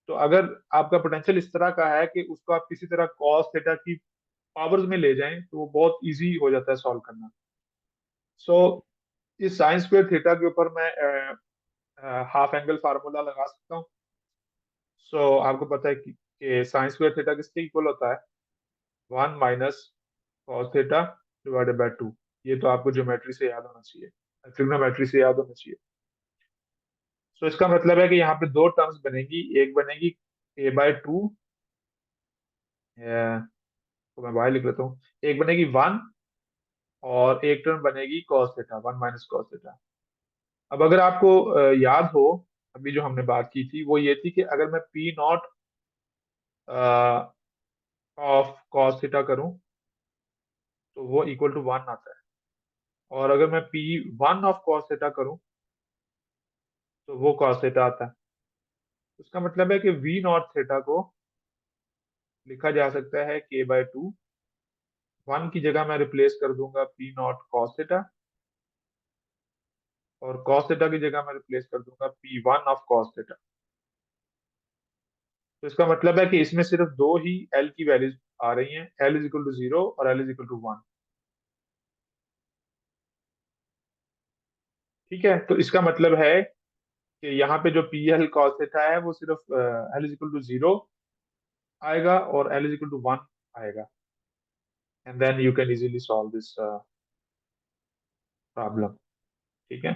[SPEAKER 1] तो अगर आपका पोटेंशियल इस तरह का है कि उसको आप किसी तरह कॉस थीटा की पावर्स में ले जाएं, तो वो बहुत इजी हो जाता है सॉल्व करना। सो इस साइन स्क्वायर थीटा के ऊपर मैं हाफ एंगल फार्मूला लगा सकता हूँ। सो आपको पता है कि साइन स्क्वायर थीटा किसके इक्वल होता है, 1 - कॉस थीटा डिवाइडेड बाय 2। ये तो आपको ज्योमेट्री से याद होना चाहिए, ट्रिग्नोमेट्री से याद होना चाहिए। सो इसका मतलब है कि यहाँ पे दो टर्म्स बनेगी, एक बनेगी a/2, तो मैं y लिख लेता हूँ, एक बनेगी 1 और एक टर्म बनेगी cos थीटा, 1 - cos थीटा। अब अगर आपको याद हो, अभी जो हमने बात की थी वो ये थी कि अगर मैं P not of cos theta करूं तो वो इक्वल टू 1 आता है, और अगर मैं P1 ऑफ cos थीटा करूं तो वो cos थीटा आता है। उसका मतलब है कि वी नॉट थीटा को लिखा जा सकता है k/2। 1 की जगह मैं रिप्लेस कर दूंगा P0 cos थीटा, और cos थीटा की जगह मैं रिप्लेस कर दूंगा P1 ऑफ cos थीटा। तो इसका मतलब है कि इसमें सिर्फ दो ही L की वैल्यूज आ रही हैं, L = 0 और L = 1। ठीक है, तो इसका मतलब है कि यहाँ पे जो PL cos थीटा है वो सिर्फ L = 0 आएगा और L = 1 आएगा। And then you can easily solve this problem. ठीक है,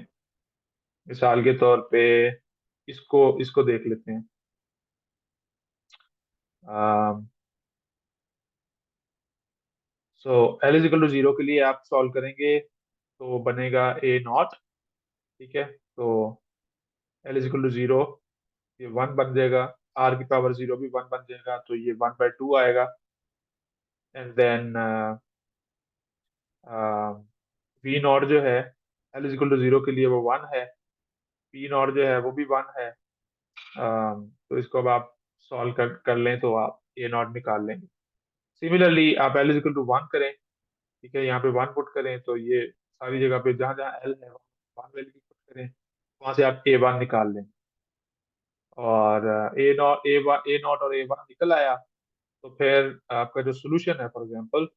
[SPEAKER 1] मिसाल के तौर पे इसको इसको देख लेते हैं। सो L = 0 के लिए आप सॉल्व करेंगे तो बनेगा a0। ठीक है, तो L = 0, ये 1 बन जाएगा, r⁻0 भी 1 बन जाएगा, तो ये 1/2 आएगा। एंड देन वी नॉट जो है L = 0 के लिए वो 1 है, पी नॉट जो है वो भी 1 है। तो इसको अब आप सॉल्व कर लें तो आप a0 निकाल लेंगे। सिमिलरली आप L = 1 करें। ठीक है, यहाँ पे 1 पुट करें तो ये सारी जगह पे जहाँ जहाँ L है 1 वैल्यू पुट करें, वहां से आप a1 निकाल लें। और a नॉट और a1 निकल आया, तो फिर आपका जो सोल्यूशन है, फॉर एग्जांपल,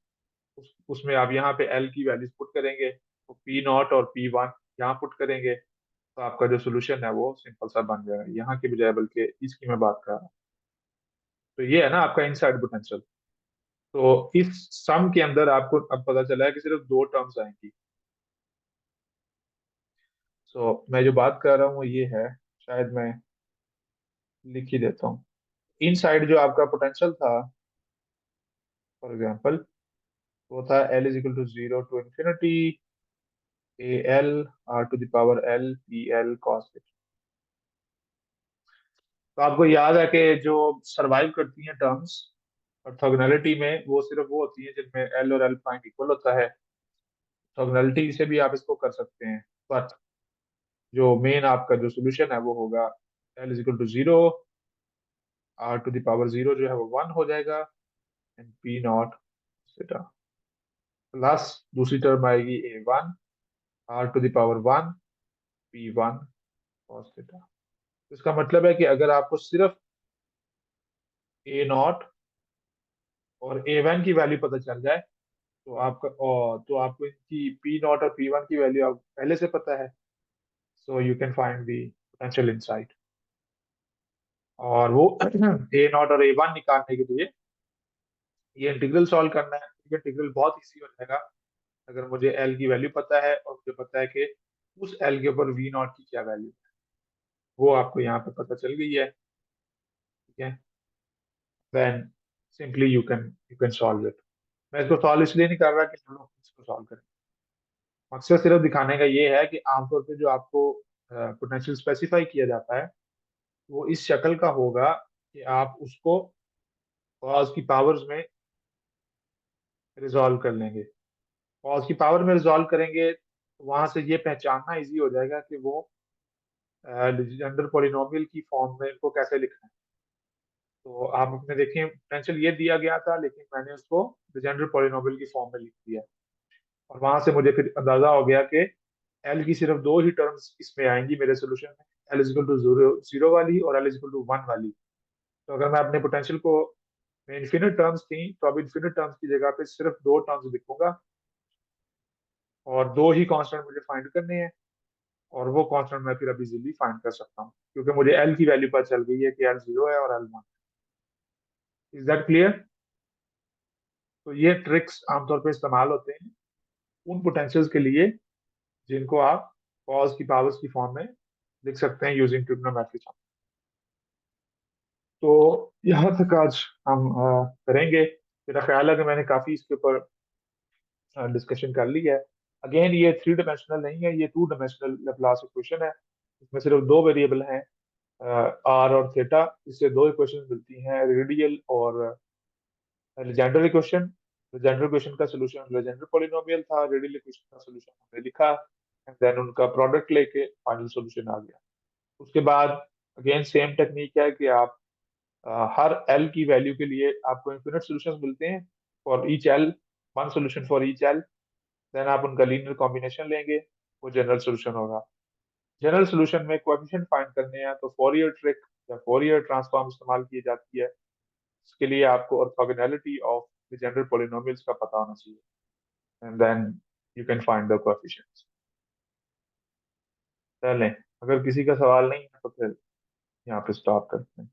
[SPEAKER 1] उसमें आप यहाँ पे L की वैल्यूज पुट करेंगे, तो P0 और P1 यहाँ पुट करेंगे, तो आपका जो सोल्यूशन है वो सिंपल सा बन जाएगा, यहाँ के बजाय बल्कि इसकी मैं बात कर रहा हूँ। तो ये है ना आपका इनसाइड पोटेंशियल। तो इस सम के अंदर आपको अब पता चला है कि सिर्फ दो टर्म्स आएंगी। सो मैं जो बात कर रहा हूँ वो ये है, शायद मैं लिख ही देता हूँ। इनसाइड जो आपका पोटेंशियल था, फॉर एग्जांपल, वो था L = 0 to ∞ AL r⁻L PL cos θ। तो आपको याद है कि जो सरवाइव करती हैं टर्म्स ऑर्थोगोनैलिटी में, वो सिर्फ वो होती हैं जिनमें L और L प्राइम इक्वल होता है। ऑर्थोगोनैलिटी से भी आप इसको कर सकते हैं, बट जो मेन आपका जो सोल्यूशन है वो होगा L = 0, r⁻0 जो है वो 1 हो जाएगा, एंड P0 थीटा प्लस दूसरी टर्म आएगी a1 r⁻1 P1 cos theta. इसका मतलब है कि अगर आपको सिर्फ a0 और a1 की वैल्यू पता चल जाए, तो आपको इनकी P0 और P1 की वैल्यू आप पहले से पता है, so you can find the potential inside. और वो a0 और a1 निकालने के लिए ये इंटीग्रल सॉल्व करना है। ये इंटीग्रल बहुत इजी हो जाएगा अगर मुझे एल की वैल्यू पता है और मुझे पता है कि उस एल के ऊपर वी नॉट की क्या वैल्यू है, वो आपको यहाँ पे पता चल गई है, ठीक है। Then simply you can solve it. मैं इसको सॉल्व इसलिए नहीं कर रहा कि हम लोग इसको सॉल्व करें, मकसद सिर्फ दिखाने का ये है कि आमतौर पे जो आपको पोटेंशियल स्पेसिफाई किया जाता है वो इस शक्ल का होगा कि आप उसको cos की पावर्स में रिजॉल्व कर लेंगे। cos की पावर में रिजॉल्व करेंगे तो वहां से ये पहचानना इजी हो जाएगा कि वो लीजेंडर पॉलिनोमियल की फॉर्म में इनको कैसे लिखना है। तो आप अपने देखें पोटेंशियल ये दिया गया था लेकिन मैंने उसको लीजेंडर पॉलिनोमियल की फॉर्म में लिख दिया, और वहां से मुझे फिर अंदाजा हो गया कि एल की सिर्फ दो ही टर्म्स इसमें आएंगी मेरे सोल्यूशन में, L is equal to zero zero वाली और एल इजिकल टू वन वाली। तो अगर मैं अपने पोटेंशियल को में इन्फिनिट टर्म्स थी तो अब इन्फिनिट टर्म्स की जगह पे सिर्फ दो टर्म्स लिखूंगा, और दो ही कांस्टेंट मुझे फाइंड करने हैं, और वो कांस्टेंट मैं फिर अभी इजीली फाइंड कर सकता हूँ क्योंकि मुझे एल की वैल्यू पता चल गई है कि एल जीरो है और L one. Is that clear? तो ये ट्रिक्स आमतौर पर इस्तेमाल होते हैं उन पोटेंशियल्स के लिए जिनको आप कॉस की पावर्स की फॉर्म में लिख सकते हैं यूजिंग ट्रिग्नोमेट्री। तो यहाँ तक आज हम करेंगे। मेरा ख्याल है कि मैंने काफी इसके ऊपर डिस्कशन कर ली है। अगेन ये थ्री डायमेंशनल नहीं है, ये टू डायमेंशनल लैप्लास इक्वेशन है। इसमें सिर्फ दो वेरिएबल हैं, आर और थीटा। इससे दो इक्वेशन मिलती हैं, रेडियल और लेजेंडर इक्वेशन। लेजेंडर इक्वेशन का सोल्यूशन लेजेंडर पॉलिनोमियल था, रेडियल इक्वेशन का सोल्यूशन हमने लिखा, एंड देन उनका प्रोडक्ट लेके फाइनल सोल्यूशन आ गया। उसके बाद अगेन सेम टेक्निक है कि आप हर एल की वैल्यू के लिए आपको इन्फिनिट सॉल्यूशंस मिलते हैं for each L, one solution for each L. Then आप उनका लीनियर कॉम्बिनेशन लेंगे, वो जनरल सॉल्यूशन होगा। जनरल सॉल्यूशन में कोएफिशिएंट फाइंड करने हैं तो फोरियर ट्रिक या फोरियर ट्रांसफॉर्म इस्तेमाल की जाती है। इसके लिए आपको orthogonality of the general polynomials का पता होना चाहिए, and then you can find the coefficients. चलें, अगर किसी का सवाल नहीं है तो फिर यहाँ पे स्टॉप करते हैं।